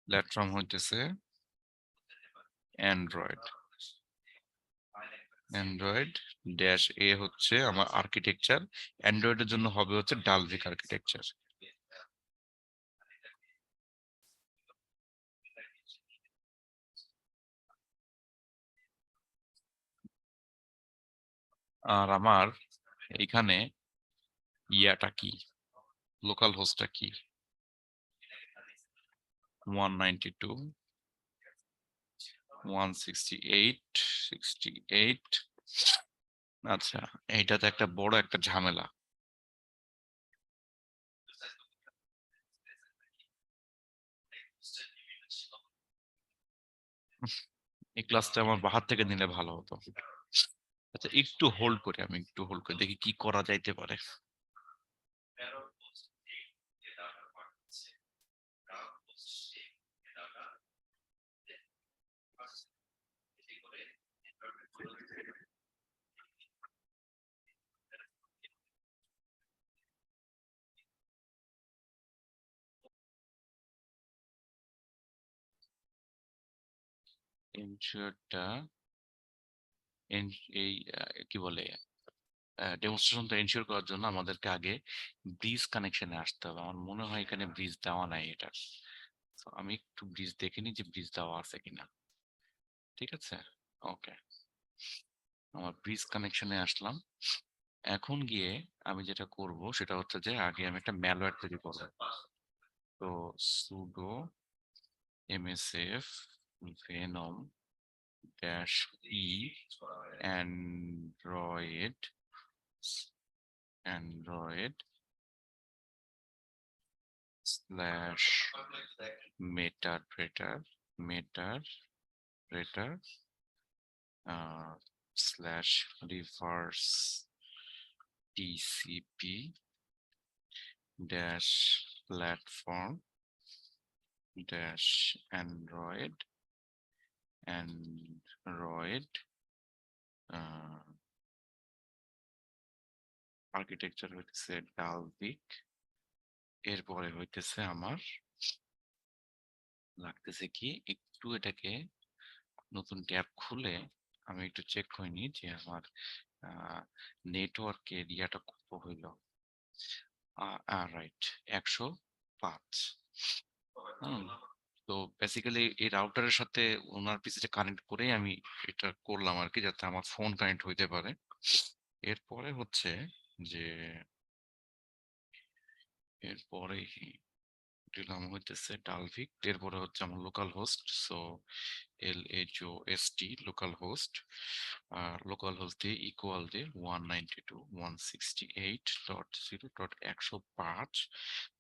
Platform হইতেছে অ্যান্ড্রয়েড। অ্যান্ড্রয়েড ড্যাশ এ হচ্ছে আমার আর্কিটেকচার, অ্যান্ড্রয়েডের জন্য হবে হচ্ছে ডালভিক আর্কিটেকচার। আর আমার এখানে ইয়াটা কি, লোকাল হোস্টটা কি, 192.168.68। আচ্ছা, এইটাতে একটা বড় একটা ঝামেলা। এই ক্লাসটা আমার বাহার থেকে নিলে ভালো হতো। আচ্ছা, একটু হোল্ড করি, আমি একটু হোল্ড করে দেখি কি করা যাইতে পারে। এনশিওরটা এই কি বলে ডেমনস্ট্রেশনটা এনশিওর করার জন্য আমাদেরকে আগে ব্রিজ কানেকশনে আসতে হবে। আমার মনে হয় এখানে ব্রিজ দেওয়া নাই এটা। তো আমি একটু ব্রিজ দেখে নিই যে ব্রিজ দেওয়া আছে কিনা। ঠিক আছে, ওকে, আমার ব্রিজ কানেকশনে আসলাম। এখন গিয়ে আমি যেটা করব সেটা হচ্ছে যে আগে আমি একটা ম্যালওয়্যার তৈরি করব। তো pseudo msf venom dash e android slash metadata slash reverse tcp dash platform dash android architecture হইতেছে ডালভিক। এরপরে হইতেছে আমার লাগতেছে কি, একটু এটাকে নতুন ট্যাব খুলে আমি একটু চেক করে নিই যে আমার নেটওয়ার্ক এরিয়াটা কত হইল। রাইট, 105। তো বেসিক্যালি এই রাউটারের সাথে ওনার পিসিটা কানেক্ট করেই আমি এটা করলাম আর কি, যাতে আমার ফোন কানেক্ট হইতে পারে। এরপরে হচ্ছে যে এরপরে দিলাম হইতেছে ডালভিক, এরপরে হচ্ছে আমার local host. So LHOST local host, আর লোকাল হোস্ট দিয়ে ইকুয়াল দিয়ে 192.168.0.105।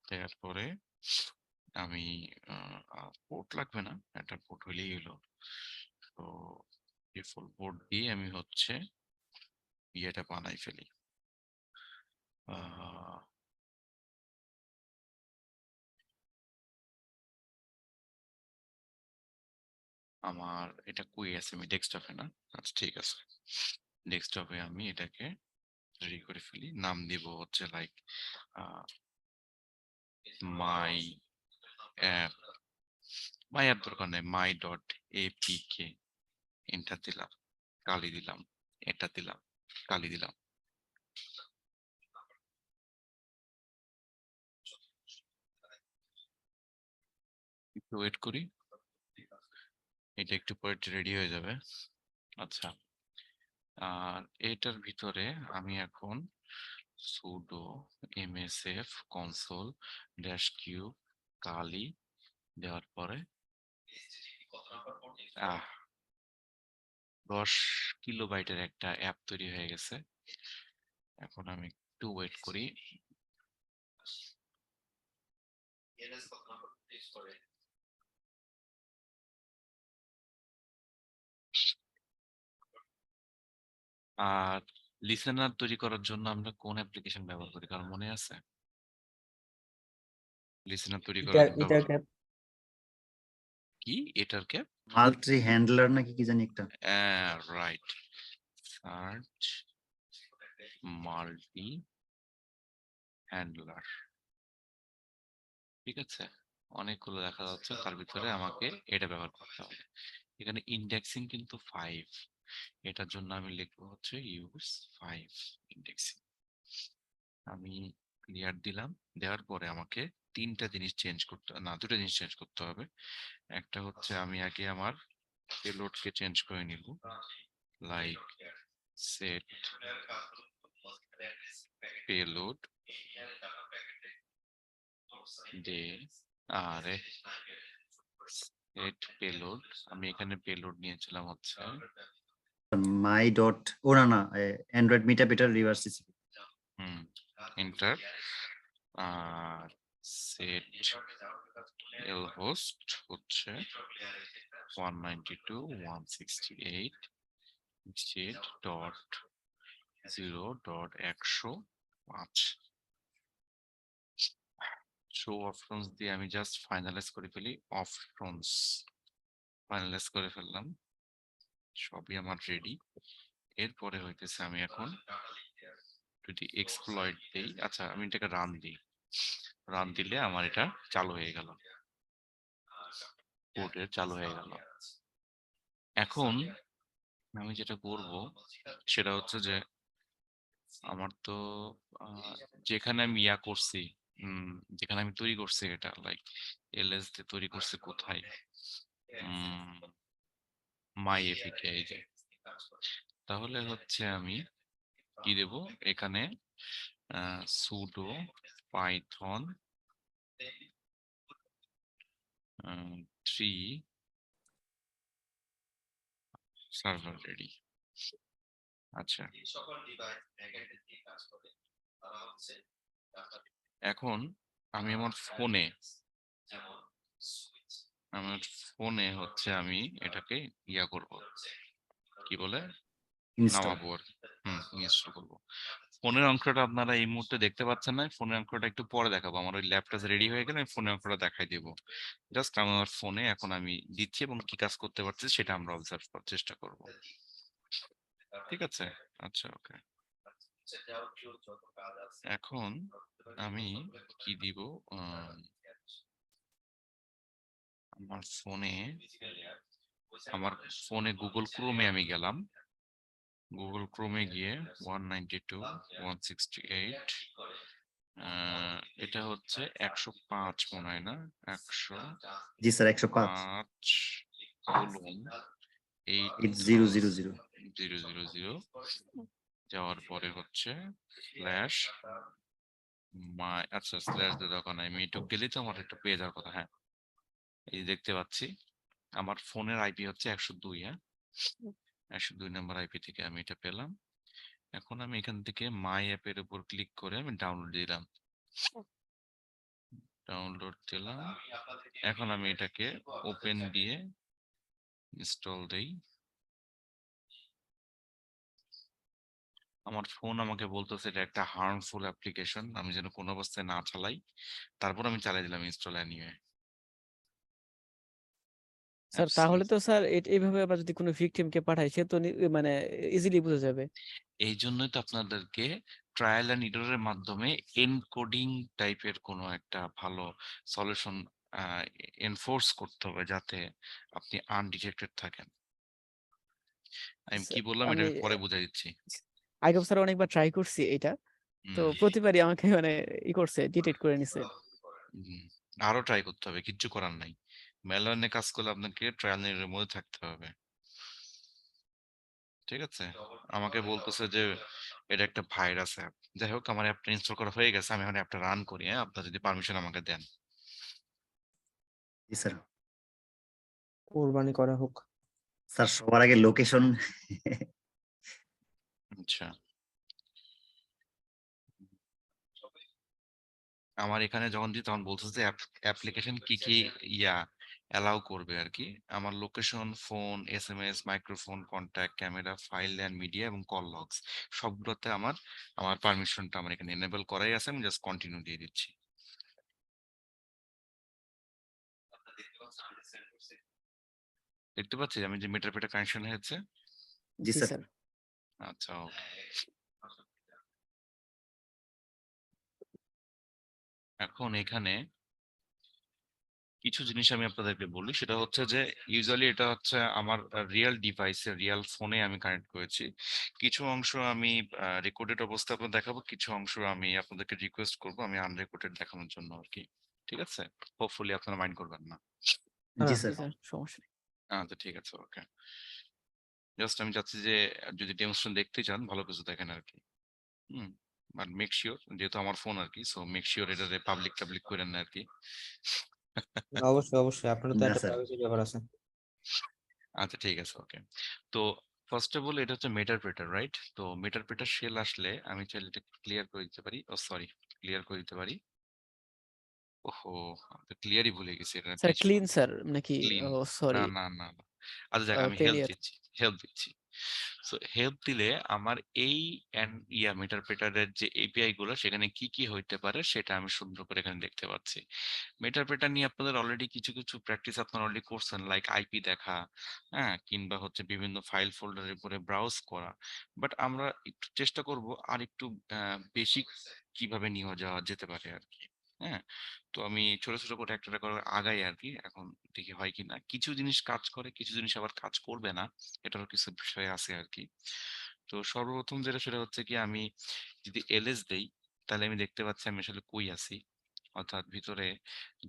তারপরে আমি পোর্ট লাগবে না, একটা পোর্ট হইলেই হলো। তো ডিফল্ট পোর্ট দিয়ে আমি হচ্ছে ইয়েটা বানাই ফেলি। আমার এটা কই আছে, আমি ডেস্কটপে না? আচ্ছা ঠিক আছে, ডেস্কটপে আমি এটাকে রেডি করে ফেলি। নাম দিব হচ্ছে like my app, my app দরকার নেই, মাই ডট এপিকে। এন্টার দিলাম, কালি দিলাম, এটা দিলাম, কালি দিলাম। একটু ওয়েট করি, এটা একটু পরে রেডি হয়ে যাবে। আচ্ছা, আর এটার ভিতরে আমি এখন pseudo msf console dash q কালি দেওয়ার পরে 10 কিলোবাইটের একটা অ্যাপ তৈরি হয়ে গেছে। এখন আমি একটু ওয়েট করি। আর লিসেনার তৈরি করার জন্য আমরা কোন অ্যাপ্লিকেশন ব্যবহার করি, কারণ মনে আছে? লিসেনার তৈরি করার জন্য এটার ক্যাপ কি এটার ক্যাপ? মাল্টি হ্যান্ডলার নাকি কি জানি একটা। Right, search multi handler. ঠিক আছে, অনেকগুলো দেখা যাচ্ছে, তার ভিতরে আমাকে এটা ব্যবহার করতে হবে। এখানে ইন্ডেক্সিং কিন্তু 5, এটার জন্য আমি লিখবো হচ্ছে ইউজ 5 ইন্ডেক্সিং। আমি ক্লিয়ার দিলাম, দেওয়ার পরে আমাকে তিনটা জিনিস চেঞ্জ করতে, না দুটো জিনিস চেঞ্জ করতে হবে। একটা হচ্ছে আমি আগে আমার পেলোডকে চেঞ্জ করে নিব, লাইক সেট পেলোড ডে, আরে সেট পেলোড, আমি এখানে পেলোড নিয়েছিলাম হচ্ছে মাই ডট ও না অ্যান্ড্রয়েড মিটআপ এটা রিভার্স টিসিপি। এন্টার, আর সেট এল হোস্ট হচ্ছে 192.168.0.105। শো অপশনস দিয়ে আমি জাস্ট ফাইনালাইজ করে ফেলি, অপশনস ফাইনালাইজ করে ফেললাম, সবই আমার রেডি। এরপরে হইতেছে আমি এখন যদি এক্সপ্লয়েট দেই, আচ্ছা আমি এটাকে রান দিই, রান দিলে আমার এটা চালু হয়ে গেল, কোডে চালু হয়ে গেল। এখন আমি যেটা করব সেটা হচ্ছে যে আমার তো যেখানে আমি ইয়া করছি, যেখানে আমি তৈরি করছি এটা লাইক এলএস দিয়ে তৈরি করছি কোথায়, মাই এপিকে, এই যে। তাহলে হচ্ছে আমি কি দেব এখানে, সুডো পাইথন 3 সার্ভার রেডি। আচ্ছা, এখন আমি আমার ফোনে হচ্ছে আমি এটাকে ইয়া করব, কি বলে, ইনস্টল। নামাবো আর ইনস্টল করবো। ফোনের অংশটা আপনারা এই মুহূর্তে দেখতে পাচ্ছেন না, ফোনের অংশটা একটু পরে দেখাবো, আমার ওই ল্যাপটপ রেডি হয়ে গেলে আমি ফোনের অংশটা দেখাই দিব। জাস্ট আমার ফোনে এখন আমি দিচ্ছি এবং কি কাজ করতে পারছি সেটা আমরা অবজার্ভ করার চেষ্টা করব, ঠিক আছে? আচ্ছা, ওকে। এখন আমি কি দিব, আমার ফোনে গুগল ক্রোমে আমি গেলাম, গুগল ক্রোমে গিয়ে 192.168, এটা হচ্ছে 105 মনে হয় না, 105 জি স্যার 105 কোলন 8000 8000 যাওয়ার পরে হচ্ছে স্ল্যাশ মাই, আচ্ছা স্ল্যাশ দিয়ে দরকার নাই, আমি একটু গেলেই তো আমার একটা পেয়ে যাওয়ার কথা। হ্যাঁ, এই দেখতে পাচ্ছি আমার ফোনের আইপি হচ্ছে 102, হ্যাঁ 102 নম্বর আইপি থেকে আমি এটা পেলাম। এখন আমি এখান থেকে মাই অ্যাপের উপর ক্লিক করে আমি ডাউনলোড দিলাম, এখন আমি এটাকে ওপেন দিয়ে ইনস্টল দেই। আমার ফোন আমাকে বলতেছে এটা একটা হার্মফুল অ্যাপ্লিকেশন, আমি যেন কোনো অবস্থায় না চালাই, তারপর আমি চালাই দিলাম ইনস্টল অ্যানিওয়ে। স্যার তাহলে তো স্যার এইভাবে আবার যদি কোনো ভিকটিমকে পাঠায় সে তো মানে ইজিলি বুঝে যাবে। এই জন্যই তো আপনাদেরকে ট্রায়াল এন্ড এররের মাধ্যমে এনকোডিং টাইপের কোনো একটা ভালো সলিউশন এনফোর্স করতে হবে যাতে আপনি আনডিটেক্টেড থাকেন। আমি কি বললাম এটা আমি আমি পরে বুঝাই দিচ্ছি। আগেও স্যার অনেকবার ট্রাই করছি এটা, তো হুম, প্রতিবারই আমাকে মানে করছে, ডিটেক্ট করে নিছে। আরো ট্রাই করতে হবে, কিচ্ছু করার নাই। মেলানে কাজ করলে আপনাকে ট্রায়াল এন্ড এররের মধ্যে থাকতে হবে, ঠিক আছে? আমাকে বলতেছে যে এটা একটা ভাইরাস অ্যাপ। যাই হোক, আমার অ্যাপটা ইনস্টল করা হয়ে গেছে, আমি এখন অ্যাপটা রান করি। হ্যাঁ, আপনার যদি পারমিশন আমাকে দেন। জি স্যার। কোরবানি করা হোক। স্যার সবার আগে লোকেশন। আচ্ছা, আমার এখানে যখন দিই তখন বলতেছে যে অ্যাপ্লিকেশন কি কি ইয়া অ্যালাউ করবে আর কি। আমার location, phone, SMS, microphone, contact, camera, file and media এবং কল লগস সবগুলোতে আমার পারমিশনটা আমার এখানে এনেবল করাই আছে, আমি জাস্ট কন্টিনিউ দিয়ে দিচ্ছি। দেখতে পাচ্ছি আমি যে মিটার পেটা কানেকশন হয়েছে। জি জি স্যার। স্যার। আচ্ছা, ওকে। এখন এখানে কিছু জিনিস আমি আপনাদেরকে বলি, সেটা হচ্ছে যে ইউজুয়ালি এটা হচ্ছে আমার রিয়েল ডিভাইসে, রিয়েল ফোনে আমি কানেক্ট করেছি। কিছু অংশ আমি রেকর্ডেড অবস্থায় আপনাদের দেখাবো, কিছু অংশ আমি আপনাদেরকে রিকোয়েস্ট করবো আমি আনরেকর্ডেড দেখানোর জন্য আর কি। ঠিক আছে, হোপফুলি আপনারা মাইন্ড করবেন না। জি হ্যাঁ জি স্যার। স্যার, সমস্যা নেই। আচ্ছা ঠিক আছে, ওকে। জাস্ট আমি চাচ্ছি যে যদি ডেমোস্ট্রেশন দেখতে চান ভালো কিছু দেখেন আর কি। হুম, বাট মেক শিওর, যেহেতু আমার ফোন আর কি, সো মেক শিওর এটা পাবলিক টাবলিক করেন না আর কি। অবশ্যই অবশ্যই, আপনার তো না একটা স্যার। প্রাইভেসির ব্যাপার আছে। আচ্ছা ঠিক আছে, ওকে। তো ফার্স্ট অফ অল এটা হচ্ছে মেটারপ্রেটার, রাইট? তো মেটারপ্রেটার শেল আসলে আমি চাইলে এটা ক্লিয়ার করে দিতে পারি। ও সরি, ক্লিয়ার করে দিতে পারি। ওহো, আমি তো ক্লিয়ারই ভুলে গেছি, এটা স্যার পেজ ক্লিন স্যার নাকি? ক্লিন। ও না সরি, না না না। আচ্ছা যাক, আমি হেল্প ক্লিয়ার। দিচ্ছি, হেল্প দিচ্ছি। সো হেল্প দিলে আমার এই মেটারপ্রেটারের যে এপিআই গুলো সেখানে কি কি হইতে পারে সেটা আমি সুন্দর করে এখানে দেখতে পাচ্ছি। মেটারপ্রেটার নিয়ে আপনাদের অলরেডি কিছু কিছু প্র্যাকটিস আপনারা অলরেডি করছেন, লাইক আইপি দেখা, হ্যাঁ, কিংবা হচ্ছে বিভিন্ন ফাইল ফোল্ডারের উপরে ব্রাউজ করা। বাট আমরা একটু চেষ্টা করব আর একটু বেসিক কিভাবে নিয়ে যাওয়া যেতে পারে আর কি। হ্যাঁ, তো আমি ছোট ছোট করে একটা একটা করে আগাই আর কি, এখন দেখি হয় কিনা। কিছু জিনিস কাজ করে, কিছু জিনিস আবার কাজ করবে না, এটারও কিছু বিষয় আছে আর কি। তো সর্বপ্রথম যেটা সেটা হচ্ছে কি, আমি যদি এলএস দেই তাহলে আমি দেখতে পাচ্ছি আমি আসলে কই আছি, অর্থাৎ ভিতরে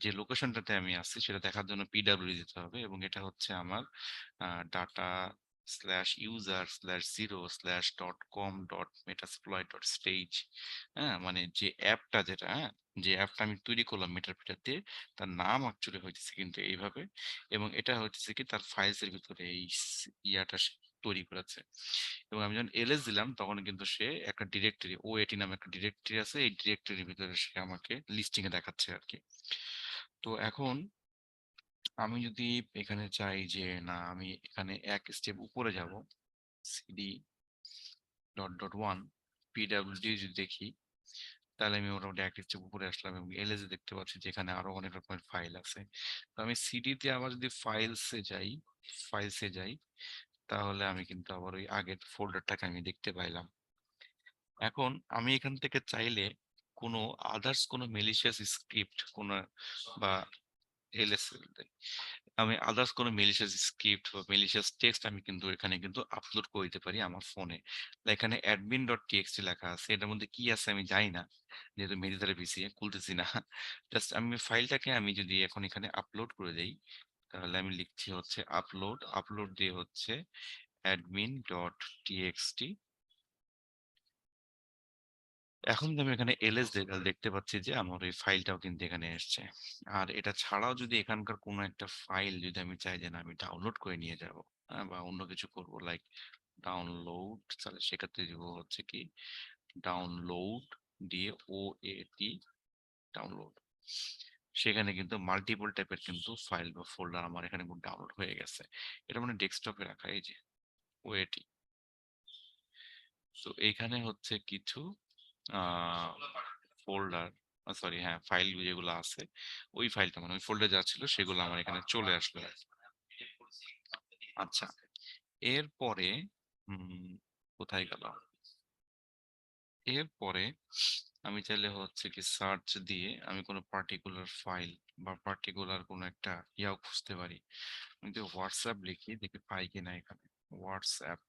যে লোকেশনটাতে আমি আছি সেটা দেখার জন্য পিডব্লিউ দিতে হবে, এবং এটা হচ্ছে আমার data slash user slash zero slash dot com dot metasploit dot stage. হ্যাঁ, মানে যে অ্যাপটা, যেটা হ্যাঁ, যে অ্যাপটা আমি তৈরি করলাম মেটারপ্রেটার দিয়ে, তার নাম অ্যাকচুয়ালি হইতেছে কিন্তু এইভাবে, এবং এটা হইতেছে কি তার ফাইলস এর ভিতরে এই ইয়াটা সে তৈরি করেছে। এবং আমি যখন এলএস দিলাম তখন কিন্তু সে একটা ডিরেক্টরি, ও এটি নামে একটা ডিরেক্টরি আছে, এই ডিরেক্টরির ভিতরে সে আমাকে লিস্টিং এ দেখাচ্ছে আর কি। তো এখন আমি যদি এখানে চাই যে না, আমি এখানে এক স্টেপ উপরে যাব, CD dot dot one PWD যদি দেখি, তাহলে আমি মোটামুটি এক স্টেপ উপরে আসলাম এবং এলএস এ দেখতে পাচ্ছি যেখানে আরো অনেক রকমের ফাইল আছে। তো আমি সিডি তে আবার যদি ফাইলসে যাই তাহলে আমি কিন্তু আবার ওই আগের ফোল্ডারটাকে আমি দেখতে পাইলাম। এখন আমি এখান থেকে চাইলে কোনো আদার্স কোনো মেলিশিয়াস স্ক্রিপ্ট কোনো বা এলএস, আমি আদার্স কোনো মেলিশিয়াস স্ক্রিপ্ট বা মেলিশিয়াস টেক্সট আমি কিন্তু এখানে কিন্তু আপলোড করে দিতে পারি আমার ফোনে। এখানে অ্যাডমিন ডট টিএক্সটি লেখা আছে, এটার মধ্যে কি আছে আমি জানি না, যেহেতু মেডিটারে পিছিয়ে খুলতেছি না। জাস্ট আমি ফাইলটাকে আমি যদি এখন এখানে আপলোড করে দেই, তাহলে আমি লিখছি হচ্ছে আপলোড, আপলোড দিয়ে হচ্ছে অ্যাডমিন ডট টিএক্সটি। এখন যদি আমি এখানে এলএস দিই তাহলে দেখতে পাচ্ছি যে আমার ওই ফাইলটাও কিন্তু এখানে এসছে। আর এটা ছাড়াও যদি এখানকার কোনো একটা ফাইল যদি আমি চাই যে না আমি ডাউনলোড করে নিয়ে যাব, বা অন্য কিছু করব লাইক ডাউনলোড, তাহলে সেক্ষেত্রে দিব হচ্ছে কি ডাউনলোড দিয়ে ও এ টি ডাউনলোড। সেখানে কিন্তু মাল্টিপল টাইপের কিন্তু ফাইল বা ফোল্ডার আমার এখানে কিন্তু ডাউনলোড হয়ে গেছে। এটা মানে ডেস্কটপে রাখা, এই যে ওএটি। তো এইখানে হচ্ছে কিছু ফোল্ডার, সরি হ্যাঁ, ফাইল যেগুলো আছে, ওই ফাইলটা মানে ওই ফোল্ডার যা ছিল সেগুলো আমার এখানে চলে আসলো। আচ্ছা, এরপরে কোথায় গেল, এরপরে আমি চাইলে হচ্ছে কি সার্চ দিয়ে আমি কোনো পার্টিকুলার ফাইল বা পার্টিকুলার কোনো একটা ইয়াও খুঁজতে পারি। আমি যদি হোয়াটসঅ্যাপ লিখি দেখি পাই কিনা এখানে। হোয়াটসঅ্যাপ,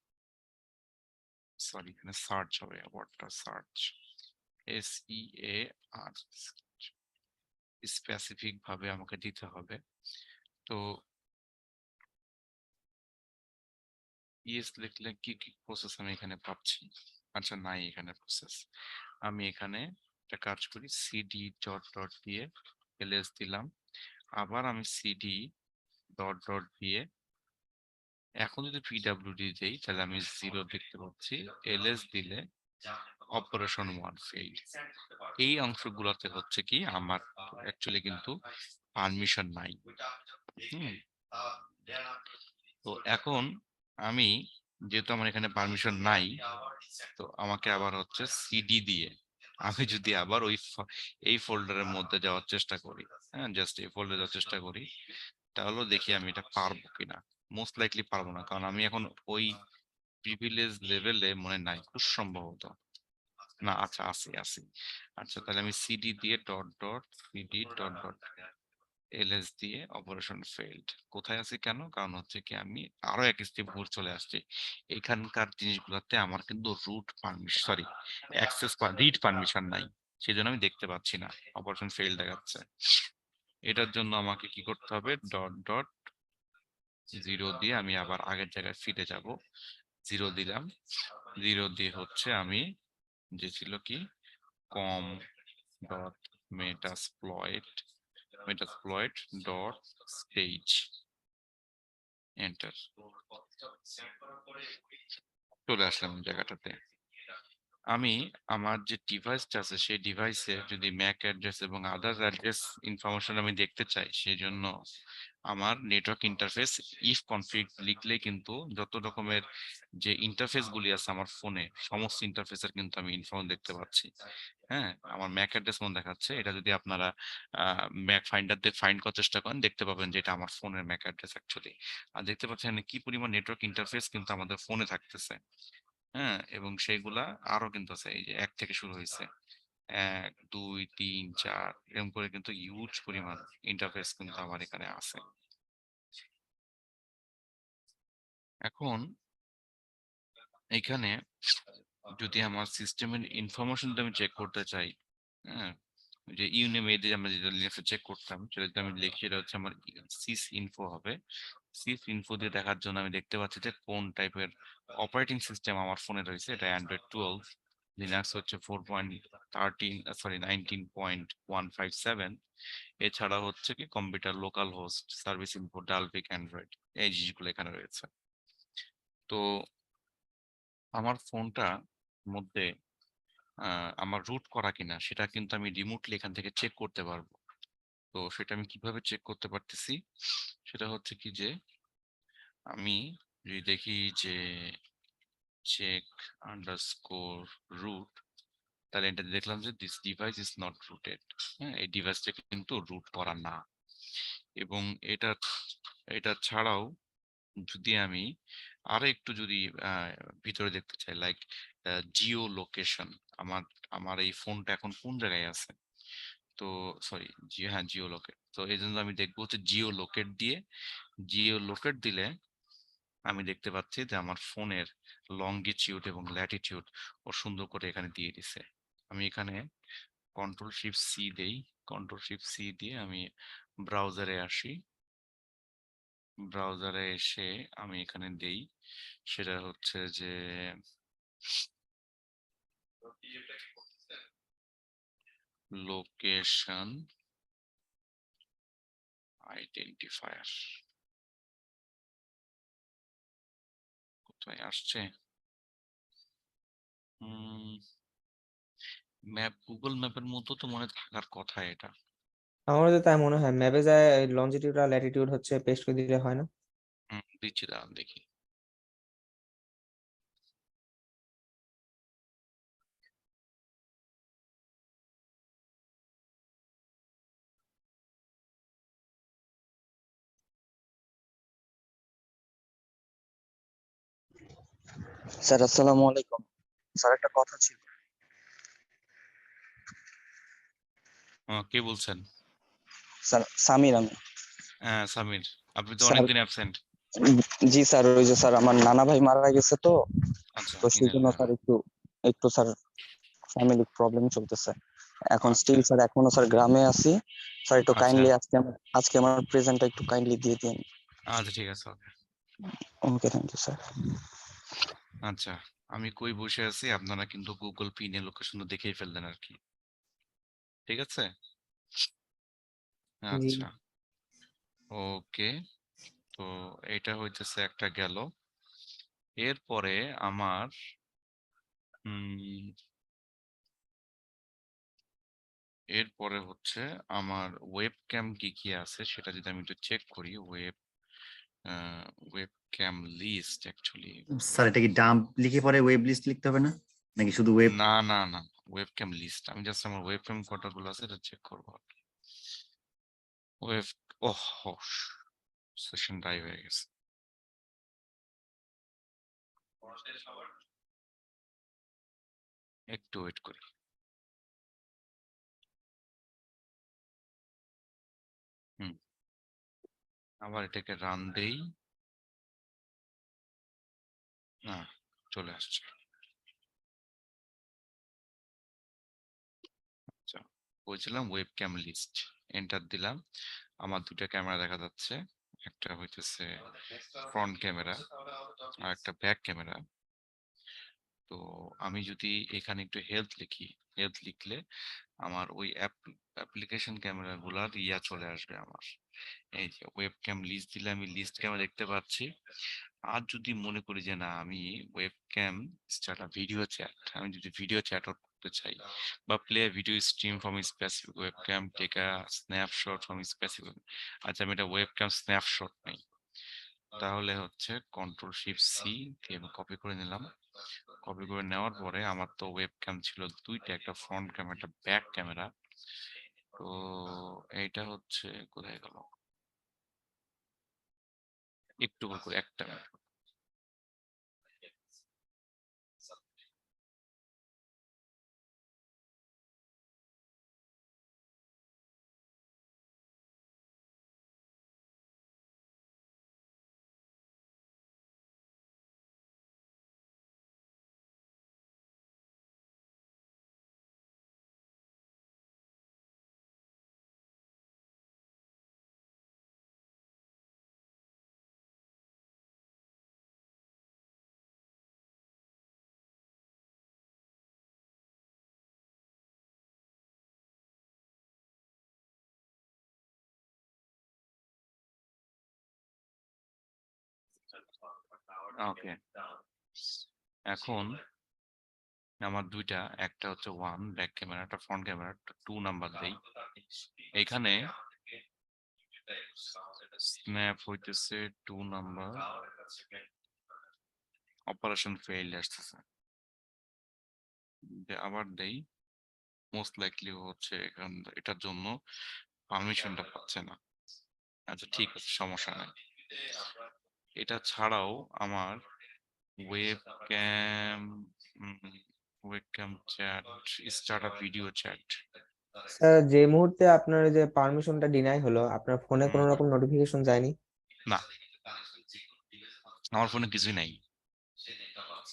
সরি এখানে সার্চ হবে, ওয়ার্ডটা সার্চ, SEAR, স্পেসিফিক ভাবে আমাকে দিতে হবে। তো ইয়েস লিখলে কি কি প্রসেস আমি এখানে পাচ্ছি? আচ্ছা নাই এখানে প্রসেস। আমি এখানে একটা কাজ করি, সিডি ডট ডট দিয়ে এলএস দিলাম, আবার আমি সিডি ডট ডট দিয়ে, এখন যদি পিডব্লিউডি দেই তাহলে আমি জিরো দেখতে পাচ্ছি, এলএস দিলে অপারেশন ওয়ান ফেইল। এই অংশগুলোতে হচ্ছে কি আমার অ্যাকচুয়ালি কিন্তু পারমিশন নাই। হুম, তো এখন আমি, যেহেতু আমার এখানে পারমিশন নাই, তো আমাকে আবার হচ্ছে সিডি দিয়ে আমি যদি আবার এই ফোল্ডারের মধ্যে যাওয়ার চেষ্টা করি, হ্যাঁ জাস্ট এই ফোল্ডারে যাওয়ার চেষ্টা করি, তাহলেও দেখি আমি এটা পারবো কিনা। মোস্ট লাইকলি পারবো না, কারণ আমি এখন ওই প্রিভিলেজ লেভেলে মনে নাই খুব সম্ভবত। না আচ্ছা, আসি আসি। আচ্ছা তাহলে আমি সিডি দিয়ে dot dot CD dot dot LS দিয়ে অপারেশন ফেইল্ড। কোথায় আছি কেন? কারণ হচ্ছে কি আমি আরো এক স্টেপ ভুল চলে আসছি। এখানকার জিনিসগুলোতে আমার কিন্তু root permission, sorry, access read permission নাই, সেজন্য আমি দেখতে পাচ্ছি না, অপারেশন ফেইল দেখাচ্ছে। এটার জন্য আমাকে কি করতে হবে? ডট ডট 0 দিয়ে আমি আবার আগের জায়গায় ফিরে যাব। 0 দিলাম, 0 দিয়ে হচ্ছে আমি যে ছিল কি com dot metasploit dot stage, enter. চলে আসলাম ওই জায়গাটাতে। আমি আমার যে ডিভাইসটা আছে সেই ডিভাইসে যদি ম্যাক অ্যাড্রেস এবং আদার অ্যাড্রেস ইনফরমেশন আমি দেখতে চাই, সেই জন্য আমার নেটওয়ার্ক ইন্টারফেস ইফ কনফিগ লিখলে কিন্তু যত রকমের যে ইন্টারফেস গুলি আছে আমার ফোনে, সমস্ত ইন্টারফেসের কিন্তু আমি ইনফরমেশন দেখতে পাচ্ছি। হ্যাঁ, আমার ম্যাক অ্যাড্রেস মনে দেখাচ্ছে। এটা যদি আপনারা ম্যাক ফাইন্ডার দিয়ে ফাইন্ড করার চেষ্টা করেন, দেখতে পাবেন যে এটা আমার ফোনের ম্যাক অ্যাড্রেস অ্যাকচুয়ালি। আর দেখতে পাচ্ছেন এখানে কি পরিমাণ নেটওয়ার্ক ইন্টারফেস কিন্তু আমাদের ফোনে থাকতেছে। হ্যাঁ, এবং সেইগুলা আরো কিন্তু আছে, এই যে 1 থেকে শুরু হয়েছে, 1 2 3 4 এরকম করে কিন্তু হিউজ পরিমাণ ইন্টারফেস কিন্তু আমার এখানে আছে। এখন এখানে যদি আমার সিস্টেমের ইনফরমেশন আমি চেক করতে চাই, হ্যাঁ, ওই যে ইউনেম এ দিয়ে আমরা যেটা লিনাক্সে চেক করতাম, সেটা যদি আমি লিখি, এটা হচ্ছে আমার সিস ইনফো হবে। সিস ইনফো দিয়ে দেখার জন্য আমি দেখতে পাচ্ছি যে কোন টাইপের অপারেটিং সিস্টেম আমার ফোনে রয়েছে। এটা অ্যান্ড্রয়েড 12, লিনাক্স হচ্ছে 19.157। এছাড়া হচ্ছে কি computer local host service info Dalvik Android, এই জিনিসগুলো এখানে রয়েছে। তো আমার ফোনটা মধ্যে আমার রুট করা কিনা সেটা কিন্তু আমি রিমোটলি এখান থেকে চেক করতে পারবো। তো সেটা আমি কিভাবে চেক করতে পারতেছি? সেটা হচ্ছে কি যে আমি যদি দেখি যে চেক আন্ডারস্কোর রুট, তাহলে এটা দেখলাম যে this device is not rooted. হ্যাঁ, এই ডিভাইসটা কিন্তু রুট করা না। এবং এটা এটা ছাড়াও যদি আমি আরো একটু যদি ভিতরে দেখতে চাই, লাইক জিও লোকেশন, আমার আমার এই ফোনটা এখন কোন জায়গায় আছে, তো সরি, হ্যাঁ জিও লোকেট। তো এই জন্য আমি দেখবো হচ্ছে জিও লোকেট দিলে আমি দেখতে পাচ্ছি যে আমার ফোনের লঙ্গিটিউড এবং ল্যাটিটিউড ও সুন্দর করে এখানে দিয়ে দিছে। আমি এখানে কন্ট্রোল শিফট সি দেই, কন্ট্রোল শিফট সি দিয়ে আমি ব্রাউজারে আসি। ব্রাউজারে এসে আমি এখানে দেই, সেটা হচ্ছে যে লোকেশন আইডেন্টিফায়ার। কোথায় আসছে? ম্যাপ, গুগল ম্যাপের মতো তো মনে থাকার কথা এটা। আমারও তো তাই মনে হয়, ম্যাপে যায় লঞ্জিটিউড আর ল্যাটিটিউড হচ্ছে পেস্ট করে দিলে হয় না? দিচ্ছি, দাঁড়ান দেখি। স্যার আসসালামু আলাইকুম। স্যার একটা কথা ছিল। কে বলছেন? স্যার সামির আমি। হ্যাঁ সামির, আপনি তো স্যার অনেকদিন অ্যাবসেন্ট। জি স্যার, ওই যে স্যার আমার নানা ভাই মারা গেছে তো, আচ্ছা, তো সেই জন্য স্যার একটু একটু স্যার ফ্যামিলি প্রবলেম চলতেছে। এখন আচ্ছা স্টিল স্যার এখনো স্যার গ্রামে আছি। স্যার একটু আচ্ছা কাইন্ডলি আজকে আমার প্রেজেন্টটা একটু কাইন্ডলি দিয়ে দিন। আচ্ছা, ঠিক আছে, ওকে। ওকে, থ্যাংক ইউ স্যার। আচ্ছা, আমি কই বসে আছি আপনারা কিন্তু গুগল পিনে লোকেশন দেখেই ফেললেন আর কি, ঠিক আছে? জি। আচ্ছা, ওকে। তো এটা হইতেছে একটা গেল। এরপরে আমার এরপরে হচ্ছে আমার ওয়েব ক্যাম কি কি আছে সেটা যদি আমি একটু চেক করি। Webcam list actually, sir এটা কি ডাম্প লিখে পরে ওয়েব লিস্ট লিখতে হবে না, নাকি শুধু ওয়েব? না না না, ওয়েব ক্যাম লিস্ট, আমি জাস্ট আমার ওয়েব ক্যাম কটাগুলো আছে এটা চেক করবো। ওয়েব, ওহ, সেশন ড্রাইভ হয়ে গেছে। একটু ওয়েট করি। হুম, আবার এটাকে রান দেই, না চলে আসছে। আচ্ছা, বলছিলাম ওয়েবক্যাম লিস্ট, এন্টার দিলাম, আমার দুটো ক্যামেরা দেখা যাচ্ছে, একটা হইতেছে ফ্রন্ট ক্যামেরা আর একটা ব্যাক ক্যামেরা। তো আমি যদি এখানে একটু হেলথ লিখি, হেলথ লিখলে আমার ওই অ্যাপ্লিকেশন ক্যামেরা গুলার চলে আসবে আমার। এই যে ওয়েবক্যাম লিস্ট দিলে আমি লিস্ট ক্যামেরা দেখতে পাচ্ছি। আর যদি মনে করি যে না আমি ওয়েবক্যাম স্টার্ট ভিডিও চ্যাট, আমি যদি ভিডিও চ্যাট করতে চাই বা play video stream from specific webcam, take a snapshot from specific, আচ্ছা আমি এটা ওয়েবক্যাম স্ন্যাপশট নেই, তাহলে হচ্ছে কন্ট্রোল শিফট সি দিয়ে কপি করে নিলাম। কপি করে নেওয়ার পরে আমার তো ওয়েবক্যাম ছিল দুইটা, একটা ফ্রন্ট ক্যামেরা একটা ব্যাক ক্যামেরা। তো এইটা হচ্ছে কোথায় গেল, একটু করে একটা minute। ওকে, এখন আমার দুইটা, একটা হচ্ছে ওয়ান ব্যাক ক্যামেরা, একটা ফ্রন্ট ক্যামেরা, টু নাম্বার দেই। এখানে স্ন্যাপ হইতেছে টু নাম্বার, অপারেশন ফেইল আসতেছে, আবার দেই, মোস্ট লাইকলি হচ্ছে এখান এটার জন্য পারমিশনটা পাচ্ছে না। আচ্ছা ঠিক আছে, সমস্যা নাই। এটা ছাড়াও আমার webcam, webcam chat, start up video chat. Sir যে মুহূর্তে আপনার যে পারমিশনটা ডিনাই হলো, আপনার ফোনে কোনো রকম নোটিফিকেশন যায়নি? না, আমার ফোনে কিছুই নাই,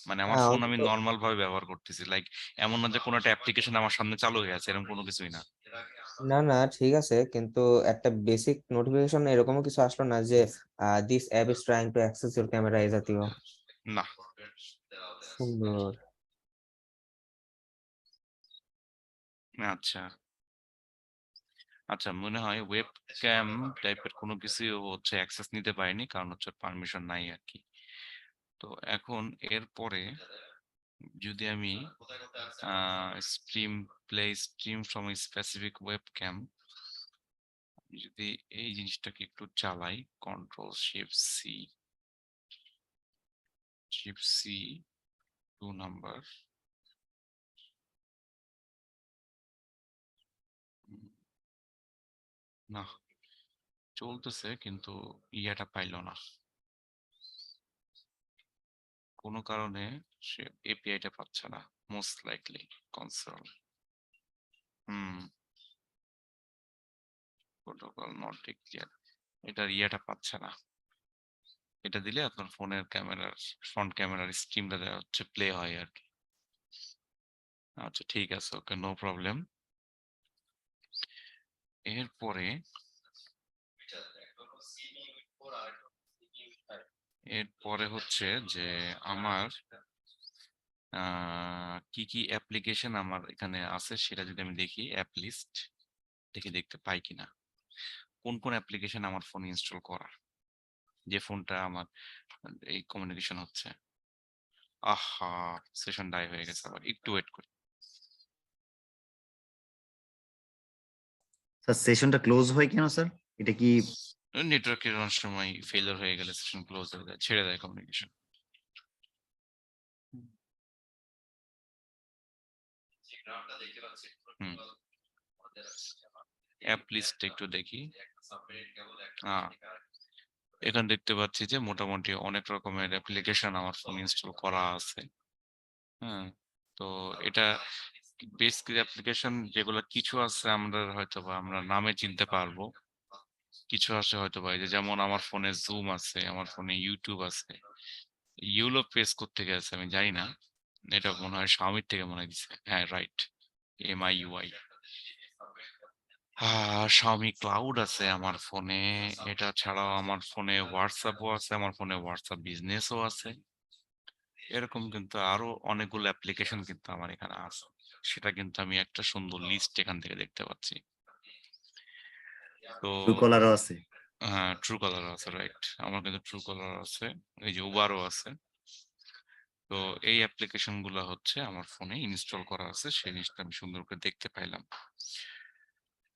মানে আমার ফোন আমি অন্তত নর্মাল ভাবে ব্যবহার করতেছি, লাইক এমন না যে কোনো একটা অ্যাপ্লিকেশন আমার সামনে চালু হয়ে আছে, এরকম কোনো কিছুই না। না না ঠিক আছে, কিন্তু একটা বেসিক নোটিফিকেশন এরকমও কিছু আসলো না যে this app is trying to access your camera এই জাতীয়? না। সুন্দর। আচ্ছা আচ্ছা, মনে হয় ওয়েব ক্যাম টাইপের কোনো কিছু হচ্ছে অ্যাক্সেস নিতে পারেনি, কারণ হচ্ছে পারমিশন নাই আর কি। তো এখন এরপরে যদি আমি stream play stream from specific webcam, যদি এই জিনিসটাকে একটু চালাই, control shift C two number, না চলতেছে কিন্তু ইয়াটা পাইলো না, কোনো কারণে সে এপিআইটা পাচ্ছে না, most likely console protocol not declare, এটার ইয়াটা পাচ্ছে না। এটা দিলে আপনার ফোনের ক্যামেরার ফ্রন্ট ক্যামেরার স্ট্রিমটা হচ্ছে প্লে হয় আর কি। আচ্ছা ঠিক আছে, ওকে, নো প্রবলেম। এরপরে এরপরে হচ্ছে যে আমার কি কি অ্যাপ্লিকেশন আমার এখানে আছে সেটা যদি আমি দেখি, অ্যাপ লিস্ট দেখতে পাই কিনা, কোন কোন অ্যাপ্লিকেশন আমার ফোনে ইনস্টল করা, যে ফোনটা আমার এই কমিউনিকেশন হচ্ছে। আহা, সেশন ডাই হয়ে গেছে, আবার একটু ওয়েট করি। স্যার সেশনটা ক্লোজ হয় কেন স্যার? এটা কি নেটওয়ার্কের অনেক সময় ফেলিওর হয়ে গেলে সেশন ক্লোজ হয়ে যায়, ছেড়ে দেয় কমিউনিকেশন। অ্যাপ লিস্ট একটু দেখি। এখানে দেখতে পাচ্ছি যে মোটামুটি অনেক রকমের অ্যাপ্লিকেশন আমার ফোন ইনস্টল করা আছে। হ্যাঁ, তো এটা বেশ কিছু অ্যাপ্লিকেশন যেগুলো কিছু আছে আমরা হয়তো বা আমরা নামে চিনতে পারবো, কিছু আসে হয়তো বা এই যে যেমন আমার ফোনে জুম আছে, আমার ফোনে ইউটিউব আছে। ইউলো পেজ কোত্থেকে আছে আমি জানি না, এটা মনে হয় শাওমির থেকে মনে হয় দিছে। হ্যাঁ রাইট, MIUI। শাওমি ক্লাউড আছে আমার ফোনে। এটা ছাড়াও আমার ফোনে হোয়াটসঅ্যাপও আছে, আমার ফোনে হোয়াটসঅ্যাপ বিজনেসও আছে। এরকম কিন্তু আরো অনেকগুলো অ্যাপ্লিকেশন কিন্তু আমার এখানে আছে, সেটা কিন্তু আমি একটা সুন্দর লিস্ট এখান থেকে দেখতে পাচ্ছি। তো ট্রুকলারও আছে। হ্যাঁ, ট্রু কলার আছে, রাইট, আমার কিন্তু ট্রু কলার আছে, এই যে উবারও আছে। তো এই অ্যাপ্লিকেশন গুলা হচ্ছে আমার ফোনে ইনস্টল করা আছে, সেই জিনিসটা আমি সুন্দর করে দেখতে পাইলাম।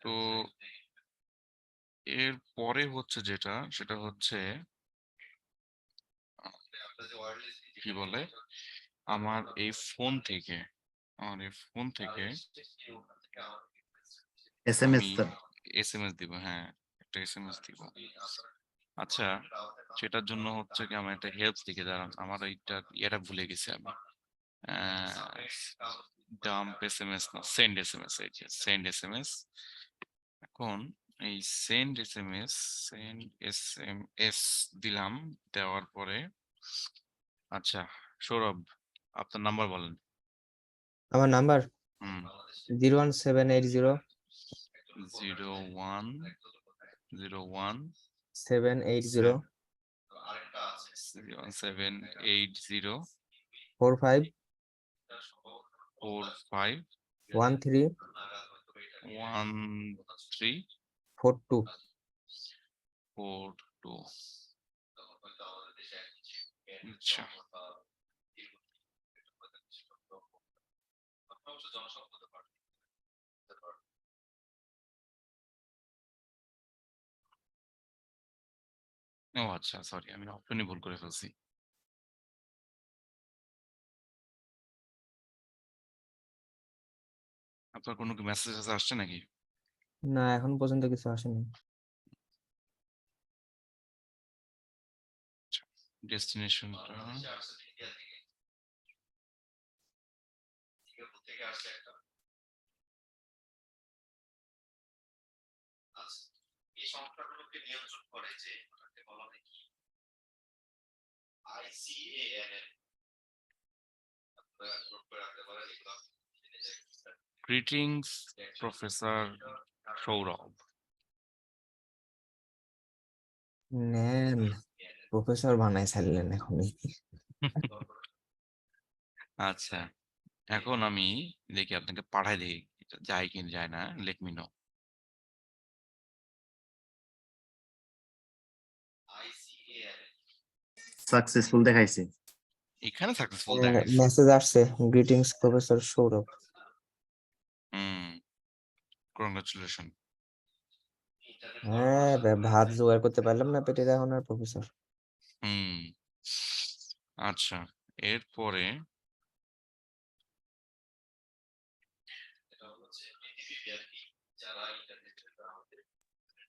তো এর পরে হচ্ছে যেটা, সেটা হচ্ছে কি বলে, আমার এই ফোন থেকে SMS আমি SMS দিব। হ্যাঁ, একটা SMS দিব। আচ্ছা, সেটার জন্য হচ্ছে কি আমার একটা হেল্প দিকে দাঁড়ান, আমার এটা ভুলে গেছি আমি। ডাম্প SMS না, সেন্ড SMS, এই যে সেন্ড SMS। এখন এই সেন্ড SMS দিলাম, দেওয়ার পরে আচ্ছা সৌরভ, আপনার নাম্বার বলেন। আমার নাম্বার হুম, 01780 0101 780 780 45 45 13 13 42। 42। আচ্ছা, ও আচ্ছা, সরি, আমি অপশনই ভুল করে ফেলছি। আপনার কোনো কি মেসেজ আসছে নাকি? না, এখন পর্যন্ত কিছু আসেনি। ডেস্টিনেশনটা গ্রিটিংস প্রফেসর সৌরভ। নেন, প্রফেসর বানাই ছাড়লেন এখনই। আচ্ছা, এখন আমি দেখি আপনাকে পাঠাই দেখি এটা যায় কি যায় না, লেট মি নো। সাকসেসফুল দেখাইছে। এখানে সাকসেসফুল দেখাইছে। মেসেজ আসছে, গ্রিটিংস প্রফেসর সৌরভ। হুম, কংগ্রাচুলেশন। হ্যাঁ, ভাত জোগাড় করতে পারলাম না পেটের, এখন আর প্রফেসর। হুম, আচ্ছা, এরপরে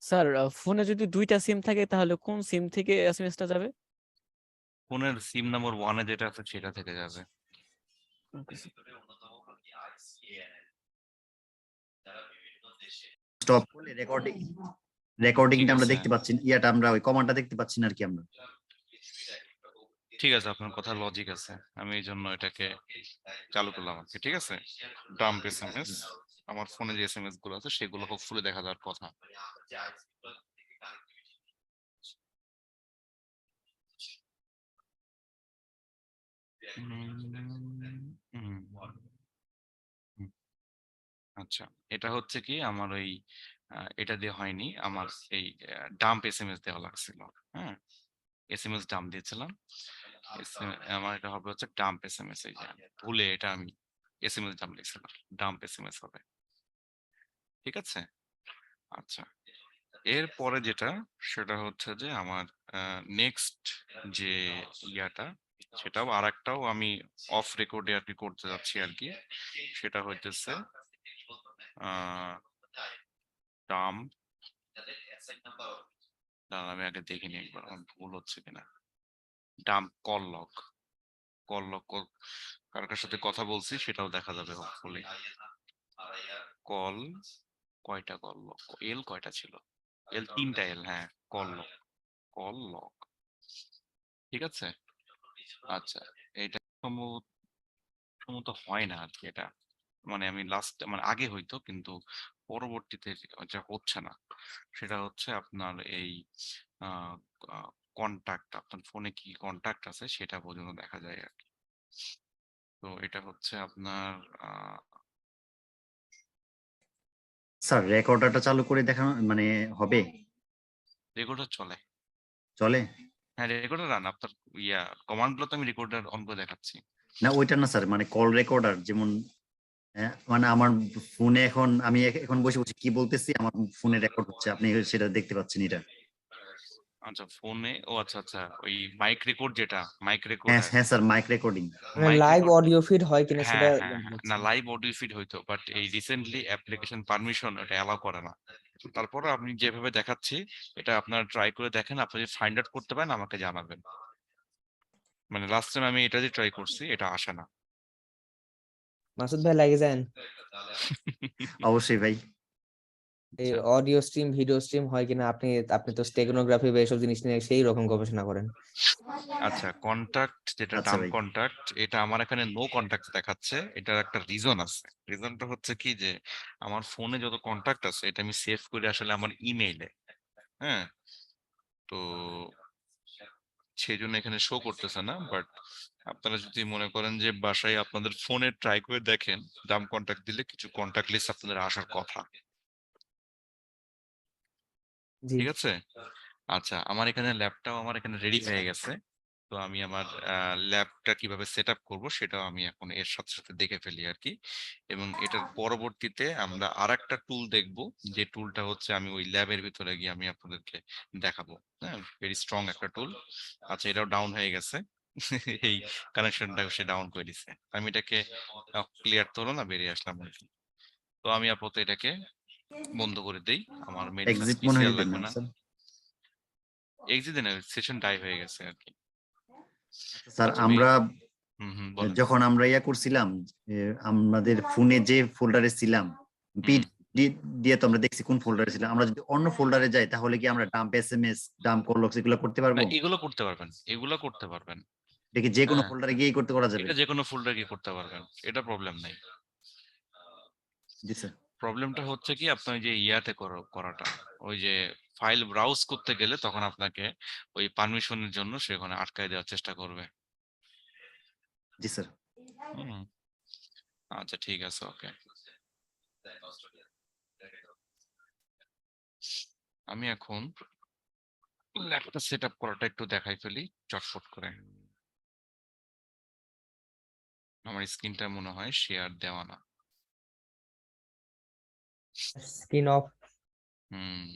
স্যার ফোনে যদি 2টা সিম থাকে তাহলে কোন সিম থেকে এসএমএসটা যাবে? ফোনের সিম নাম্বার 1-এ যেটা আছে সেটা থেকে যাবে। স্টপ করলে রেকর্ডিংটা ঠিক আমরা আছে, দেখতে পাচ্ছি না, ইয়াটা আমরা ওই কমান্ডটা দেখতে পাচ্ছি না আর কি আমরা। ঠিক আছে, আপনার কথা লজিক আছে, আমি এই জন্য এটাকে চালু করলাম আর কি। ঠিক আছে, ডাম্প SMS, আমার ফোনে যে SMS গুলো আছে সেগুলো হোপফুলি দেখা যাওয়ার কথা। হুম, হুম, আচ্ছা, এটা হচ্ছে কি আমার ওই এটা দিয়ে হয়নি, আমার এই ডাম্প SMS দেওয়া লাগছিল। হ্যাঁ, SMS ডাম্প দিয়েছিলাম। আমার এটা হবে হচ্ছে ডাম্প SMS, এই যে ভুলে এটা আমি SMS ডাম্প লিখছিলাম, ডাম্প SMS হবে। ঠিক আছে, আচ্ছা, এরপরে যেটা, সেটা হচ্ছে যে আমার নেক্সট যে ইয়াটা, সেটাও আর একটাও আমি অফ রেকর্ডে আর কি করতে যাচ্ছি আর কি। সেটা হইতেছে ডাম্প, আমি আগে দেখিনি একবার আমার ভুল হচ্ছে কিনা। ডাম্প কল লক কার কার সাথে কথা বলছি সেটাও দেখা যাবে হোপফুলি। কল কয়টা কল লক, এল কয়টা ছিল, এল 3টা এল, হ্যাঁ, কল লক, ঠিক আছে। আচ্ছা, এটা সম্ভবত হয় না আর কি, এটা মানে আমি লাস্ট মানে আগে হইতো, কিন্তু পরবর্তীতে যা হচ্ছে না সেটা হচ্ছে আপনার এই কন্টাক্ট, আপনার ফোনে কি কন্টাক্ট আছে সেটা পর্যন্ত দেখা যায় আর কি। তো এটা হচ্ছে আপনার স্যার রেকর্ডারটা চালু করে দেখানো মানে হবে? রেকর্ডার চলে, চলে? হ্যাঁ রেকর্ডার রান, আপনার কমান্ড গুলো তো আমি রেকর্ডার অন করে দেখাচ্ছি। না ওইটা না স্যার, মানে কল রেকর্ডার যেমন মানে আমার ফোনে এখন আমি এখন বসে বসে কি বলতেছি আমার ফোনে রেকর্ড হচ্ছে, আপনি সেটা দেখতে পাচ্ছেন এটা? আচ্ছা ফোনে, ও আচ্ছা আচ্ছা, ওই মাইক রেকর্ড, যেটা মাইক হ্যাঁ রেকর্ডার, হ্যাঁ স্যার, মাইক রেকর্ডিং। মানে mic live record, audio feed হয় কিনা সেটা হ্যাঁ হ্যাঁ জানতে হ্যাঁ, না চাচ্ছি। লাইভ অডিও ফিড হইতো, বাট এই রিসেন্টলি অ্যাপ্লিকেশন পারমিশন এটা অ্যালাউ করে না। তারপর আপনি যেভাবে দেখাচ্ছি এটা আপনার ট্রাই করে দেখেন, আপনি যদি ফাইন্ড আউট করতে পারেন আমাকে জানাবেন। মানে লাস্ট টাইম আমি এটা দিয়ে ট্রাই করছি, এটা আসে না। মাসুদ ভাই লাগে যান, অবশ্যই ভাই। এই আচ্ছা অডিও স্ট্রিম ভিডিও স্ট্রিম হয় কিনা, আপনি আপনি তো স্টেগনোগ্রাফি বা এসব জিনিস নিয়ে সেই রকম গবেষণা করেন। আচ্ছা, কন্টাক্ট যেটা আচ্ছা ডাম ভাই। কন্টাক্ট, এটা আমার এখানে নো কন্টাক্ট দেখাচ্ছে। এটার একটা রিজন আছে, রিজনটা হচ্ছে কি যে আমার ফোনে যত কন্টাক্ট আছে এটা আমি সেভ করে আসলে আমার ইমেইলে, হ্যাঁ, তো সেই জন্য এখানে শো করতেছে না। বাট আপনারা যদি মনে করেন যে বাসায় আপনাদের ফোনে ট্রাই করে দেখেন, ডাম কন্টাক্ট দিলে কিছু কন্টাক্ট লিস্ট আপনাদের আসার কথা, জি ঠিক আছে। আচ্ছা, আমার এখানে ল্যাবটাও আমার এখানে রেডি হয়ে গেছে। তো আমি আমার ল্যাবটা কিভাবে সেট আপ করবো সেটাও আমি এখন এর সাথে সাথে দেখে ফেলি আর কি। এবং এটার পরবর্তীতে আমরা আরেকটা টুল দেখবো, যে টুলটা হচ্ছে আমি ওই ল্যাবের ভিতরে গিয়ে আমি আপনাদেরকে দেখাবো। হ্যাঁ, ভেরি স্ট্রং একটা টুল। আচ্ছা, এটাও ডাউন হয়ে গেছে। এই কানেকশনটা সে ডাউন করে দিছে, আমি এটাকে ক্লিয়ার তো হলো না, বেরিয়ে আসলাম আর কি। তো আমি আপাতত এটাকে বন্ধ করে দেই, আমার মেডিসিন এক্সিট মনে পিসি হয় আর দিবেন লাগবে না না। স্যার? এক্সিট দেন, সেশন ডাই হয়ে গেছে আর কি। আচ্ছা স্যার, আচ্ছা আমরা বলেন। যখন আমরা ইয়া করছিলাম, আমাদের ফোনে যে ফোল্ডারে ছিলাম, হুম, দিয়ে তো আমরা দেখছি কোন ফোল্ডারে ছিলাম। আমরা যদি অন্য ফোল্ডারে যাই তাহলে কি আমরা dump SMS, dump call locks এগুলো করতে না পারবো? এগুলো করতে পারবেন, এগুলো করতে পারবেন। দেখি যে কোনো হ্যাঁ, ফোল্ডারে গিয়ে করতে করা যাবে? এটা যে কোনো ফোল্ডার কি করতে পারবেন, এটা প্রবলেম নাই। জি স্যার। প্রবলেমটা হচ্ছে কি আপনার যে ইয়াতে করাটা, ওই যে ফাইল ব্রাউজ করতে গেলে তখন আপনাকে ওই পারমিশনের জন্য সেখানে আটকায় দেওয়ার চেষ্টা করবে। জি স্যার। হুম, আচ্ছা ঠিক আছে, ওকে। আমি এখন ল্যাপটপটা সেট আপ করাটা একটু দেখাই ফেলি চটপট করে। আমার স্ক্রিনটা মনে হয় শেয়ার দেওয়া না। Screen off. হুম,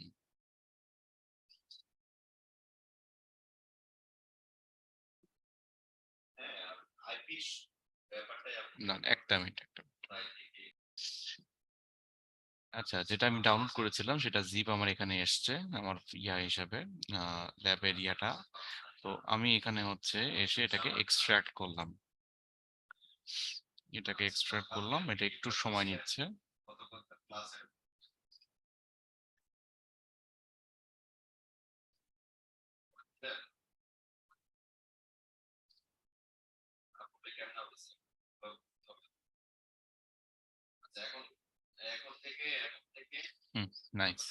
না একটা মিনিট, একটা মিনিট। আচ্ছা, যেটা আমি ডাউনলোড করেছিলাম সেটা জিপ আমার এখানে এসছে আমার হিসাবে, ল্যাবের ইয়াটা। তো আমি এখানে হচ্ছে এসে এটাকে এক্সট্রাক্ট করলাম, এটা একটু সময় নিচ্ছে। হুম, নাইস।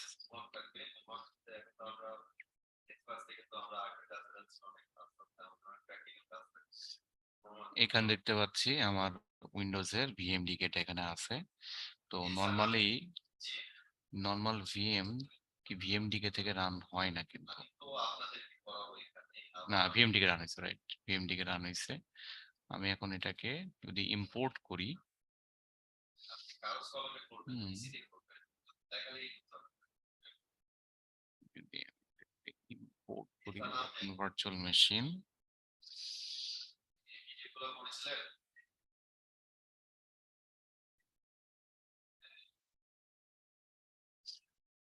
এখানে দেখতে পাচ্ছি আমার উইন্ডোজের ভিএমডি এটা এখানে আছে। তো নর্মাল ভিএম কি ভিএমডিকে থেকে রান হয় না, কিন্তু না ভিএমডিকে রান হয়েছে, রাইট, ভিএমডিকে রান হয়েছে। আমি এখন এটাকে যদি ইম্পোর্ট করি, যদি ইম্পোর্ট করি ভার্চুয়াল মেশিন,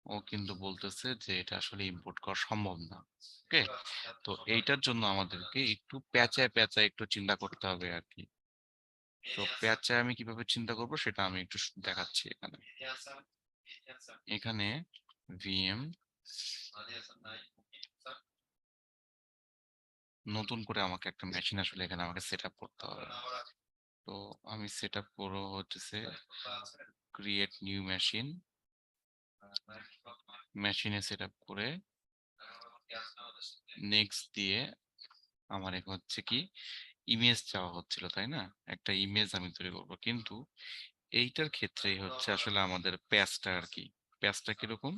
ও কিন্তু বলতেছে যে এটা আসলে ইম্পোর্ট করা সম্ভব না। ওকে, তো এইটার জন্য আমাদেরকে একটু প্যাঁচায় একটু চিন্তা করতে হবে আর কি। তো প্যাঁচায় আমি কিভাবে চিন্তা করব সেটা আমি একটু দেখাচ্ছি এখানে। এখানে ভিএম নতুন করে আমাকে একটা মেশিন আসলে এখানে আমাকে সেট আপ করতে হবে। তো আমি সেট আপ করবো হচ্ছে ক্রিয়েট নিউ মেশিন, মেশিনে সেট আপ করে নেক্সট দিয়ে আমার এখন হচ্ছে কি ইমেজ চাওয়া হচ্ছিল, তাই না? একটা ইমেজ আমি তৈরি করবো, কিন্তু এইটার ক্ষেত্রে হচ্ছে আসলে আমাদের প্যাচটা আর কি। প্যাচটা কিরকম?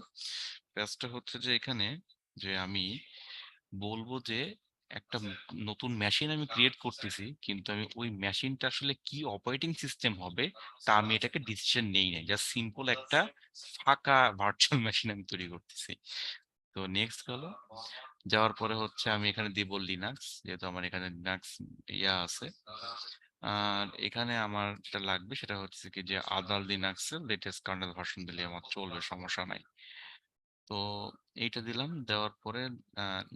প্যাচটা হচ্ছে যে এখানে যে আমি বলবো যে একটা নতুন মেশিন আমি ক্রিয়েট করতেছি, কিন্তু আমি ওই মেশিনটা আসলে কি অপারেটিং সিস্টেম হবে তা আমি এটাকে ডিসিশন নেই নাই, জাস্ট সিম্পল একটা ফাঁকা ভার্চুয়াল মেশিন আমি তৈরি করতেছি। তো নেক্সট হলো যাওয়ার পরে হচ্ছে আমি এখানে দিব লিনাক্স, যেহেতু আমার এখানে লিনাক্স ইয়া আছে। আর এখানে আমার যেটা লাগবে সেটা হচ্ছে কি যে আদার লিনাক্সের লেটেস্ট কার্নেল ভার্সন দিলে আমার চলবে, সমস্যা নাই। তো এইটা দিলাম, দেওয়ার পরে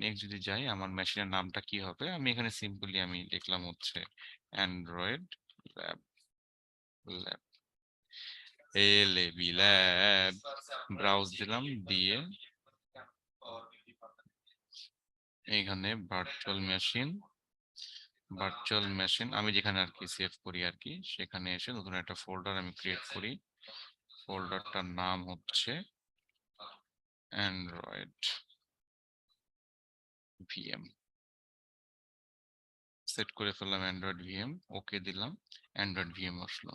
নেক্সট যদি যাই আমার মেশিনের নামটা কি হবে, আমি এখানে সিম্পলি আমি লিখলাম হচ্ছে Android lab, lab lab, browse দিলাম, দিয়ে এখানে ভার্চুয়াল মেশিন আমি যেখানে আর কি সেভ করি আর কি, সেখানে এসে নতুন একটা ফোল্ডার আমি ক্রিয়েট করি। ফোল্ডারটার নাম হচ্ছে অ্যান্ড্রয়েড ভিএম। সেট করে ফেললাম অ্যান্ড্রয়েড ভিএম, ওকে দিলাম, অ্যান্ড্রয়েড ভিএম আসলো।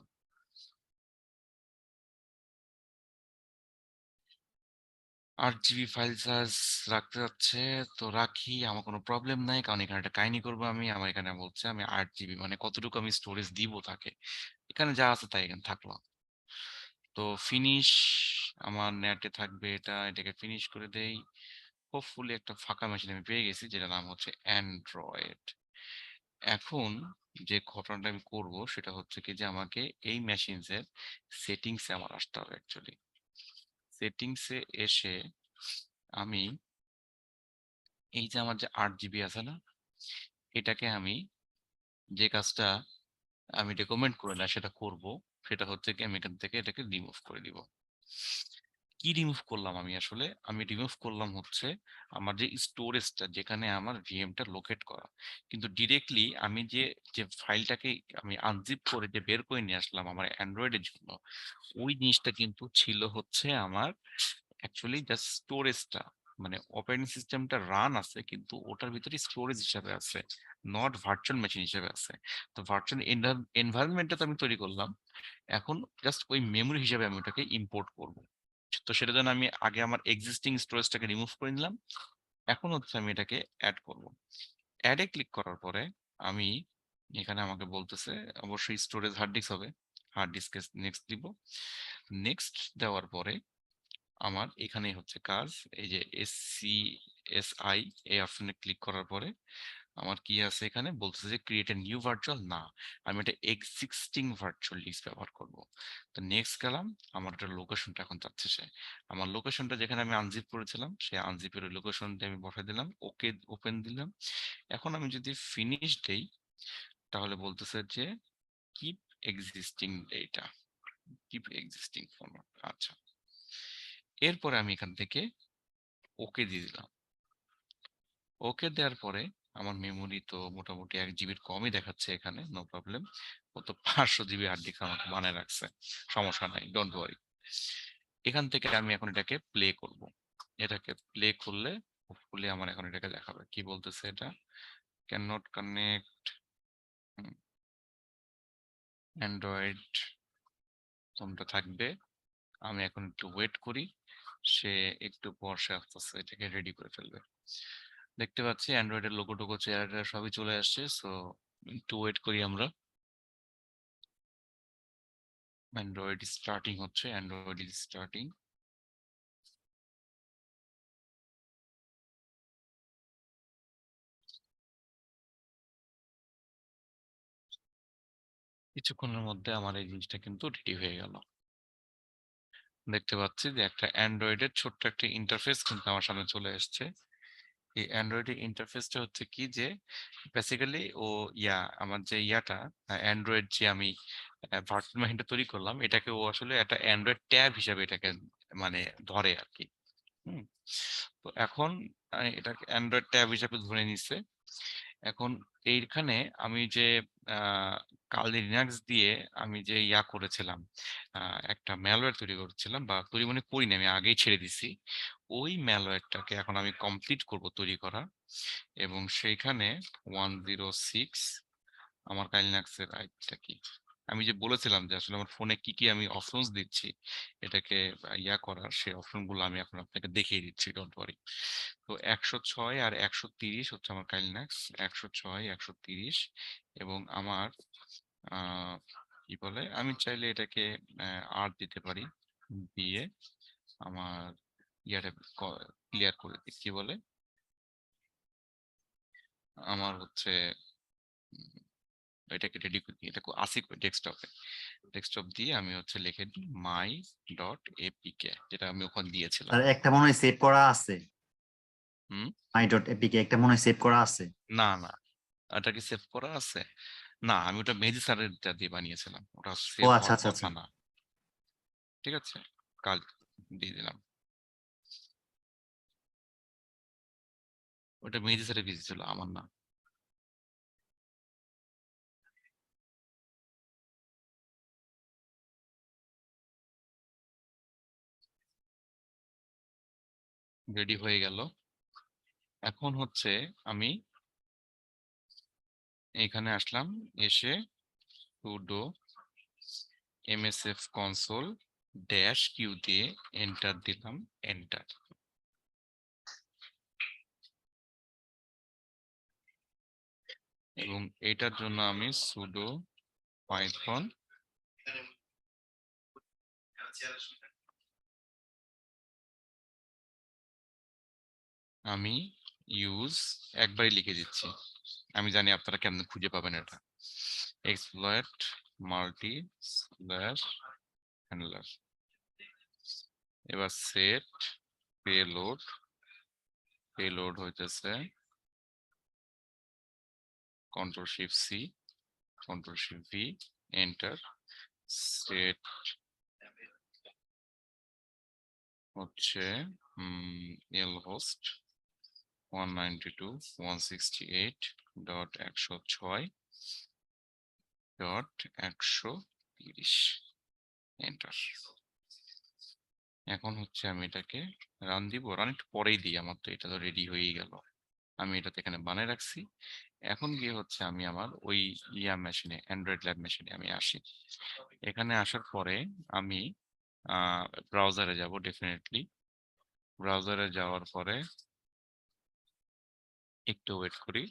RGB ফাইল সাইজ রাখতে যাচ্ছে, তো রাখি, আমার কোনো প্রবলেম নাই, কারণ এখানে একটা কাহিনী করবো আমি। আমার এখানে বলছে আমি 8 GB মানে কতটুকু আমি স্টোরেজ দিব তাকে, এখানে যা আছে তাই এখানে থাকলো। তো ফিনিশ আমার নেটে থাকবে এটা, এটাকে ফিনিশ করে দেই। হোপফুলি একটা ফাঁকা মেশিন আমি পেয়ে গেছি যেটা নাম হচ্ছে অ্যান্ড্রয়েড। এখন যে ঘটনাটা আমি করব সেটা হচ্ছে কি যে আমাকে এই মেশিনসের সেটিংসে আমার আসতে হবে। অ্যাকচুয়ালি সেটিংসে এসে আমি এই যে আমার যে 8 GB আছে না, এটাকে আমি যে কাজটা আমি রেকমেন্ড করি না সেটা করব। সেটা হচ্ছে কি আমি এখান থেকে এটাকে রিমুভ করে দিব। কি রিমুভ করলাম আমি আসলে? আমি রিমুভ করলাম হচ্ছে আমার যে স্টোরেজটা যেখানে আমার ভিএমটা লোকেট করা, কিন্তু ডিরেক্টলি আমি যে যে ফাইলটাকে আমি আনজিপ করে যে বের করে নিয়ে আসলাম আমার অ্যান্ড্রয়েডের জন্য, ওই জিনিসটা কিন্তু ছিল হচ্ছে আমার অ্যাকচুয়ালি জাস্ট স্টোরেজটা, মানে অপারেটিং সিস্টেমটা রান আছে কিন্তু ওটার ভিতরে স্টোরেজ হিসাবে আছে, নট ভার্চুয়াল মেশিন হিসেবে আছে। তো ভার্চুয়াল এনভায়রনমেন্টটা তো আমি তৈরি করলাম, এখন জাস্ট ওই মেমরি হিসেবে আমি ওটাকে ইম্পোর্ট করব। তো সেটার জন্য আমি আগে আমার এক্সিস্টিং স্টোরেজটাকে রিমুভ করে নিলাম, এখন হচ্ছে আমি এটাকে অ্যাড করব। অ্যাডে ক্লিক করার পরে আমি এখানে আমাকে বলতেছে অবশ্যই স্টোরেজ হার্ড ডিস্ক হবে, হার্ড ডিস্কে নেক্সট দিব। নেক্সট দেওয়ার পরে আমার এখানেই হচ্ছে কাজ, এই যে SCSI এই অপশনে ক্লিক করার পরে আমার কি আছে এখানে বলতেছে যে ক্রিয়েট এ নিউ ভার্চুয়াল, না আমি এটা এক্সিস্টিং ভার্চুয়াল ডিস্ক ব্যবহার করব। তো নেক্সট গেলাম, আমার একটা লোকেশনটা এখন চাচ্ছে সে, আমার লোকেশনটা যেখানে আমি আনজিপ করেছিলাম সেই আনজিপের লোকেশনটা আমি বসাই দিলাম, ওকে ওপেন দিলাম। এখন আমি যদি ফিনিশ দেই তাহলে বলতেছে যে keep existing data, keep existing format. আচ্ছা, এরপরে আমি এখান থেকে ওকে দিয়ে দিলাম। ওকে দেওয়ার পরে আমার মেমোরি তো মোটামুটি 1 GB কমই দেখাচ্ছে এখানে, নো প্রবলেম। ও তো 500 GB হার্ড ডিস্ক আমাকে বানায় রাখছে, সমস্যা নাই, ডোন্ট ওয়ারি। এখান থেকে আমি এখন এটাকে প্লে করব। এটাকে প্লে করলে হোপফুলি আমার এখন এটাকে দেখাবে। কি বলতেছে এটা? ক্যান নট কানেক্ট অ্যান্ড্রয়েড, তোমরা থাকবে। আমি এখন একটু ওয়েট করি, সে একটু পর সে আস্তে আস্তে এটাকে রেডি করে ফেলবে। দেখতে পাচ্ছি অ্যান্ড্রয়েডের লোগো টোগো চেহারা সবই চলে আসছে, সো একটু ওয়েট করি আমরা। অ্যান্ড্রয়েড স্টার্টিং হচ্ছে, অ্যান্ড্রয়েড ইজ স্টার্টিং। কিছুক্ষণের মধ্যে আমার এই জিনিসটা কিন্তু রেডি হয়ে গেল। দেখতে পাচ্ছি যে একটা অ্যান্ড্রয়েডের ছোট্ট একটা ইন্টারফেস কিন্তু আমার সামনে চলে এসছে। এই অ্যান্ড্রয়েডের ইন্টারফেসটা হচ্ছে কি যে বেসিক্যালি ও আমার যে অ্যান্ড্রয়েড যে আমি ভার্চুয়াল মেশিনটা তৈরি করলাম, এটাকে ও আসলে একটা অ্যান্ড্রয়েড ট্যাব হিসাবে এটাকে মানে ধরে আর কি। হুম, তো এখন এটাকে অ্যান্ড্রয়েড ট্যাব হিসাবে ধরে নিছে। এখন এইখানে আমি যে কালি লিনাক্স দিয়ে আমি যে ইয়া করেছিলাম, একটা ম্যালওয়্যার তৈরি করছিলাম, বা তৈরি মনে করিনি, আমি আগেই ছেড়ে দিছি। ওই ম্যালওয়্যারটাকে এখন আমি কমপ্লিট করব তৈরি করা, এবং সেইখানে 106 আমার কাইলিনাক্সের আইডিটা কি, আমি যে বলেছিলাম যে আসলে আমার ফোনে কি কি আমি অপশনস দিচ্ছি এটাকে ইয়া করার, সেই অপশন গুলো আমি এখন আপনাকে দেখিয়ে দিচ্ছি, ডোন্ট ওয়ারি। তো 106 আর 130 হচ্ছে আমার কাইলিনাক্স, 106 130, এবং আমার আহ কি বলে, আমি চাইলে এটাকে আর দিতে পারি, দিয়ে আমার ইয়াটা ক্লিয়ার করে দিই, কি বলে, আমার হচ্ছে এটাকে রেডি করে দিই, এটা আসি ডেস্কটপে, ডেস্কটপ দিয়ে আমি হচ্ছে লিখে দিই মাই ডট এপিকে, যেটা আমি ওখানে দিয়েছিলাম। আর একটা মনে হয় সেভ করা আছে, হুম, my.apk একটা মনে হয় সেভ করা আছে। না না, এটা কি সেভ করা আছে? না, আমি ওটা মেহেদি স্যারের দিয়ে বানিয়েছিলাম, ওটা ও সেভ আচ্ছা হওয়ার আচ্ছা কথা আচ্ছা। না। ঠিক আছে, কাল দিয়ে দিলাম, ওটা মেহেদি স্যারের বিজি ছিল, আমার না। রেডি হয়ে গেল। এখন হচ্ছে আমি এখানে আসলাম, এসে sudo msf console dash Q দিয়ে এন্টার দিলাম, এন্টার। এবং এটার জন্য আমি sudo python আমি ইউজ একবারই লিখে দিচ্ছি, আমি জানি আপনারা কেমন খুঁজে পাবেন এটা, exploit multi slash handler। এবার সেট পেলোড, পেলোড হইতেছে control shift C, control shift V, enter. Set হচ্ছে এল হোস্ট 192.168.106.130, এন্টার। এখন হচ্ছে আমি এটাকে রান দিব, রান একটু পরেই দিই, আমার তো এটা তো রেডি হয়েই গেল, আমি এটাতে এখানে বানিয়ে রাখছি। এখন গিয়ে হচ্ছে আমি আমার ওই ইয়া মেশিনে, অ্যান্ড্রয়েড ল্যাব মেশিনে আমি আসি। এখানে আসার পরে আমি ব্রাউজারে যাব, ডেফিনেটলি ব্রাউজারে যাওয়ার পরে একটু ওয়েট করি।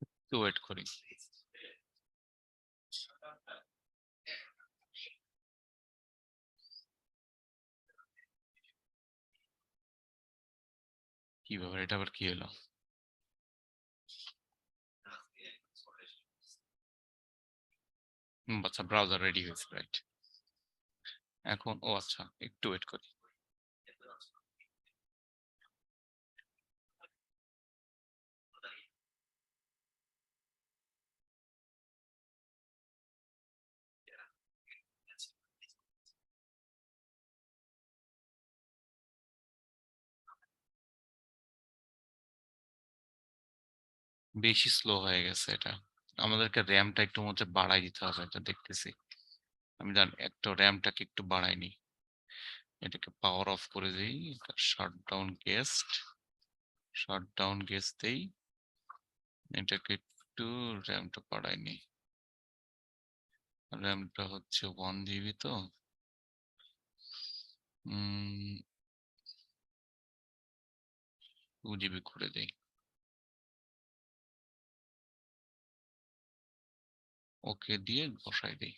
একটু ওয়েট করি। কি ব্যাপার, এটা আবার কি হলো? আচ্ছা, ব্রাউজার রেডি হয়েছে, রাইট। এখন ও আচ্ছা, একটু ওয়েট করি। বেশি স্লো হয়ে গেছে এটা, আমাদেরকে র্যামটা একটু মধ্যে বাড়াই দিতে হবে, এটা দেখতেছি। আমি জানি একটা র্যামটাকে একটু বাড়াইনি, এটাকে পাওয়ার অফ করে দিই, শাটডাউন গেস্ট, শাটডাউন গেস্ট দেই, এটাকে একটু র্যামটা বাড়াইনি, র্যামটা হচ্ছে 1 জিবি, তো 2 জিবি করে দেই, ওকে দিয়ে বসাই দিই।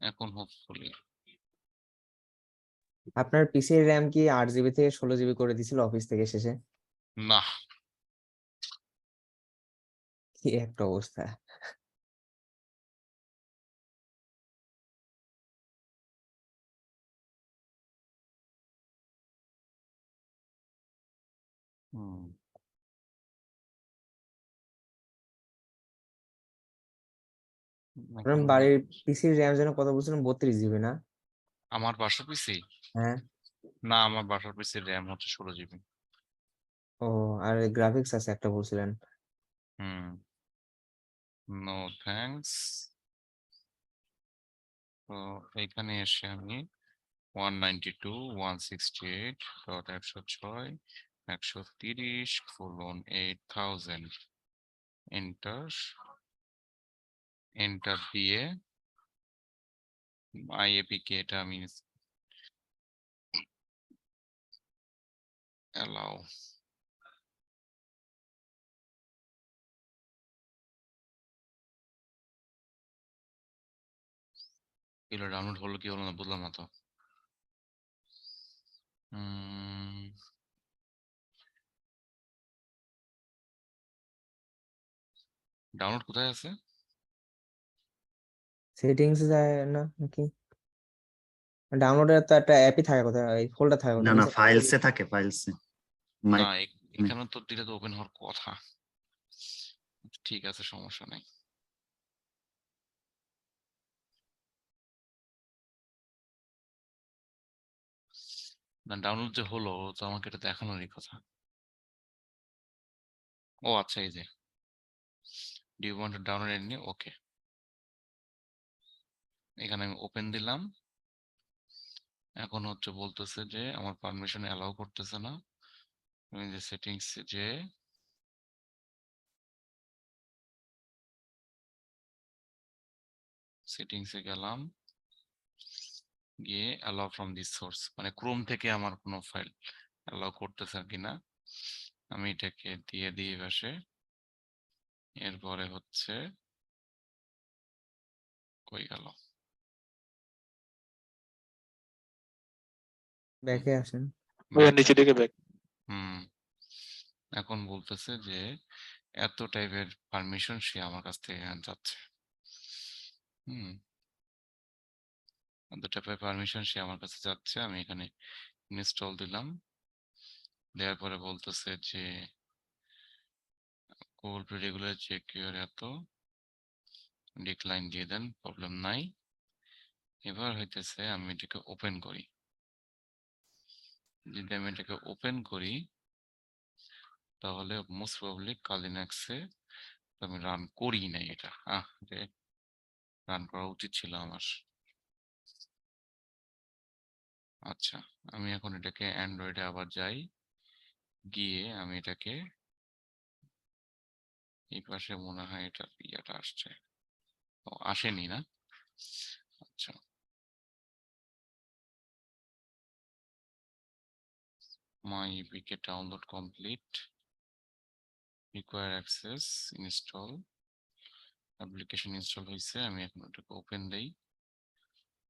এখন হোপফুলি আপনার পিসির র্যাম কি 8 জিবি থেকে 16 জিবি করে দিছিল অফিস থেকে শেষে? না, কি একটা অবস্থা! হুম। আপনার এখন বাড়ির পিসির র্যাম যেন কত বলছিলেন, 32 GB না? আমার বাসার পিসি হ্যাঁ। না, আমার বাসার পিসির র্যাম হচ্ছে 16 GB। ও, আর গ্রাফিক্স আছে একটা বলছিলেন। হুম, নো থ্যাঙ্কস। তো এখানে এসে আমি 192 168.106 130:8000 এন্টার দিয়ে IAPK এটা আমি অ্যালাউ। এগুলো ডাউনলোড হলো কি হলো না বুঝলাম না তো। ডাউনলোড কোথায় আছে? সেটিংস যায় না নাকি? ডাউনলোডের তো একটা অ্যাপই থাকে কোথায়, এই ফোল্ডার থাকে না কোথায় না নিচে? ফাইলসে থাকে, ফাইলসে। না, এখানে তো দিলে তো ওপেন হওয়ার কথা। ঠিক আছে, সমস্যা নেই। না, ডাউনলোড যে হলো তো আমাকে এটা দেখানোরই কথা। ও আচ্ছা, এই যে do you want to download any, okay. এখানে আমি ওপেন দিলাম। এখন হচ্ছে বলতেছে যে আমার পারমিশন অ্যালাউ করতেছে না। আমি যে সেটিংস যে সেটিংসে গেলাম, গিয়ে অ্যালাউ ফ্রম দিস সোর্স, মানে ক্রোম থেকে আমার কোনো ফাইল অ্যালাউ করতেছে কিনা আমি এটাকে দিয়ে দিই পাশে। এরপরে হচ্ছে কই গেল, ব্যাকে আসেন। নিচে দিকে ব্যাক। হুম, এখন বলতেছে যে এত টাইপের পারমিশন সে আমার কাছ থেকে যাচ্ছে। হুম, এত টাইপের পারমিশন সে আমার কাছে যাচ্ছে। আমি এখানে ইনস্টল দিলাম, দেওয়ার পরে বলতেছে যে কোল রেগুলার চেক ইউর এত, ডিক্লাইন দিয়ে দেন, প্রবলেম নাই। এবার হইতেছে আমি এটাকে ওপেন করি। যদি আমি এটাকে ওপেন করি তাহলে মোস্ট প্রবাবলি কালিনাক্সে আমি রান করি নাই এটা। রান করা উচিত ছিল আমার। আচ্ছা, আমি এখন এটাকে অ্যান্ড্রয়েডে আবার যাই, গিয়ে আমি এটাকে এই পাশে মনে হয় এটা ইয়েটা আসছে। ও, আসেনি না? আচ্ছা, my APK download complete, require access, install, application install হয়েছে। আমি এখন ওটাকে ওপেন দেই।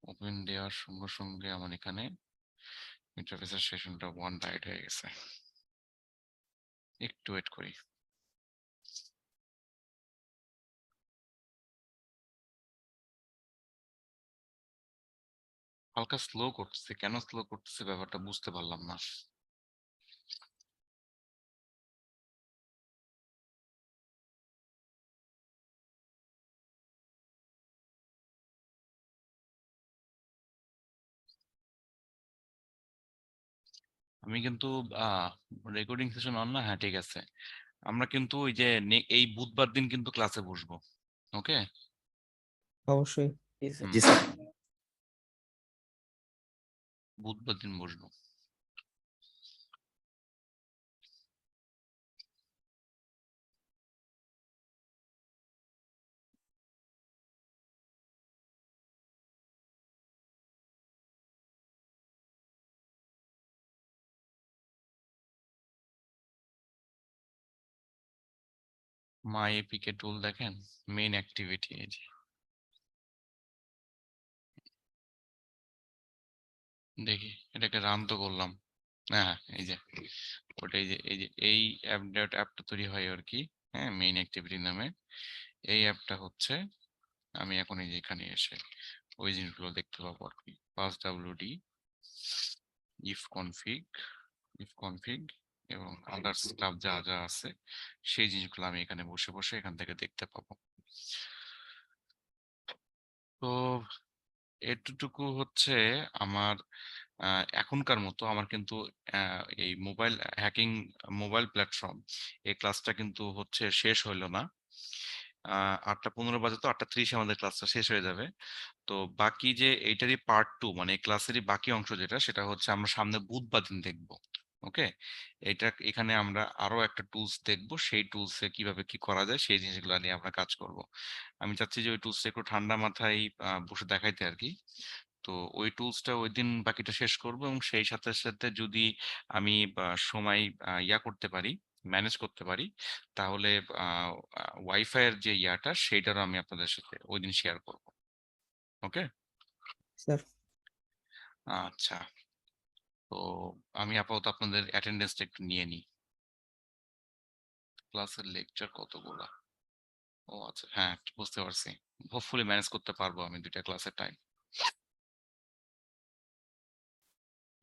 ওপেন দেওয়ার সঙ্গে সঙ্গে আমার এখানে ইন্টারফেসের সেশনটা 1 রাইট হয়ে গেছে। একটু ওয়েট করি। হালকা স্লো করতেছে, কেন স্লো করতেছে ব্যাপারটা বুঝতে পারলাম না। আমি কিন্তু রেকর্ডিং সেশন অন না? হ্যাঁ, ঠিক আছে। আমরা কিন্তু ওই যে এই বুধবার দিন কিন্তু ক্লাসে বসবো। ওকে, অবশ্যই। জি স্যার। বুধবার দিন বসবো। মাই এপিকে টুল দেখেন, মেইন অ্যাক্টিভিটি এই যে, দেখি এটাকে রান তো করলাম। হ্যাঁ, এই যে ওটা, এই অ্যাপটা তৈরি হয় আর কি। হ্যাঁ, মেইন অ্যাক্টিভিটি নামে এই অ্যাপটা হচ্ছে। আমি এখন এই যে এখানে এসে ওই জিনিসগুলো দেখতে পাবো আর কি। পাস wd if config এবং আদার্স স্টাফ যা যা আছে সেই জিনিসগুলো আমি এখানে বসে বসে এখান থেকে দেখতে পাবো। তো এতটুকু হচ্ছে আমার এখনকার মতো আমার কিন্তু এই মোবাইল হ্যাকিং মোবাইল প্ল্যাটফর্ম এই ক্লাসটা কিন্তু হচ্ছে শেষ হইলো না। 8:15 বাজে, তো 8:30 আমাদের ক্লাসটা শেষ হয়ে যাবে। তো বাকি যে এইটারই পার্ট 2 মানে এই ক্লাসেরই বাকি অংশ যেটা, সেটা হচ্ছে আমরা সামনে বুধবার দিন দেখবো। ওকে, এটা এখানে আমরা আরো একটা টুলস দেখবো, সেই টুলসে কিভাবে কি করা যায় সেই জিনিসগুলো নিয়ে আমরা কাজ করব। আমি চাচ্ছি যে ওই টুলসটা একটু ঠান্ডা মাথায় বসে দেখাইতে আর কি। তো ওই টুলসটা ওই দিন বাকিটা শেষ করব, এবং সেই সাথে সাথে যদি আমি সময় ইয়া করতে পারি, ম্যানেজ করতে পারি, তাহলে ওয়াইফাই এর যে ইয়াটা সেইটারও আমি আপনাদের সাথে ওই দিন শেয়ার করব। ওকে, স্যার আচ্ছা। তো আমি আপাতত আপনাদের অ্যাটেন্ডেন্সটা একটু নিয়ে নিই। ক্লাসের লেকচার কতগুলা? ও আচ্ছা, হ্যাঁ বুঝতে পারছি। হোপফুলি ম্যানেজ করতে পারবো আমি 2টা ক্লাসের টাইম।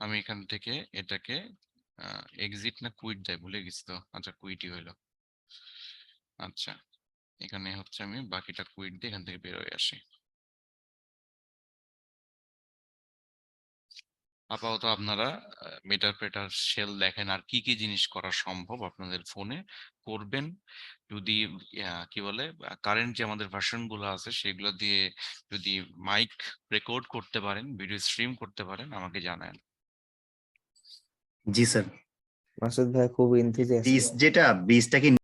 আমি এখান থেকে এটাকে এক্সিট না কুইট দেয় ভুলে গেছি তো। আচ্ছা, কুইটই হইলো। আচ্ছা, এখানে হচ্ছে আমি বাকিটা কুইট দিয়ে এখান থেকে বের হয়ে আসি। আপাতত আপনারা মেটাপ্রেটার শেল দেখেন আর কি কি জিনিস করা সম্ভব আপনাদের ফোনে করবেন। যদি কি বলে কারেন্ট যে আমাদের ভার্সন গুলো আছে সেগুলো দিয়ে যদি মাইক রেকর্ড করতে পারেন, ভিডিও স্ট্রিম করতে পারেন, আমাকে জানান। জি স্যার। মাসুদ ভাই খুব বীজ এনথুজিয়াস্টিক। যেটা বীজটা কি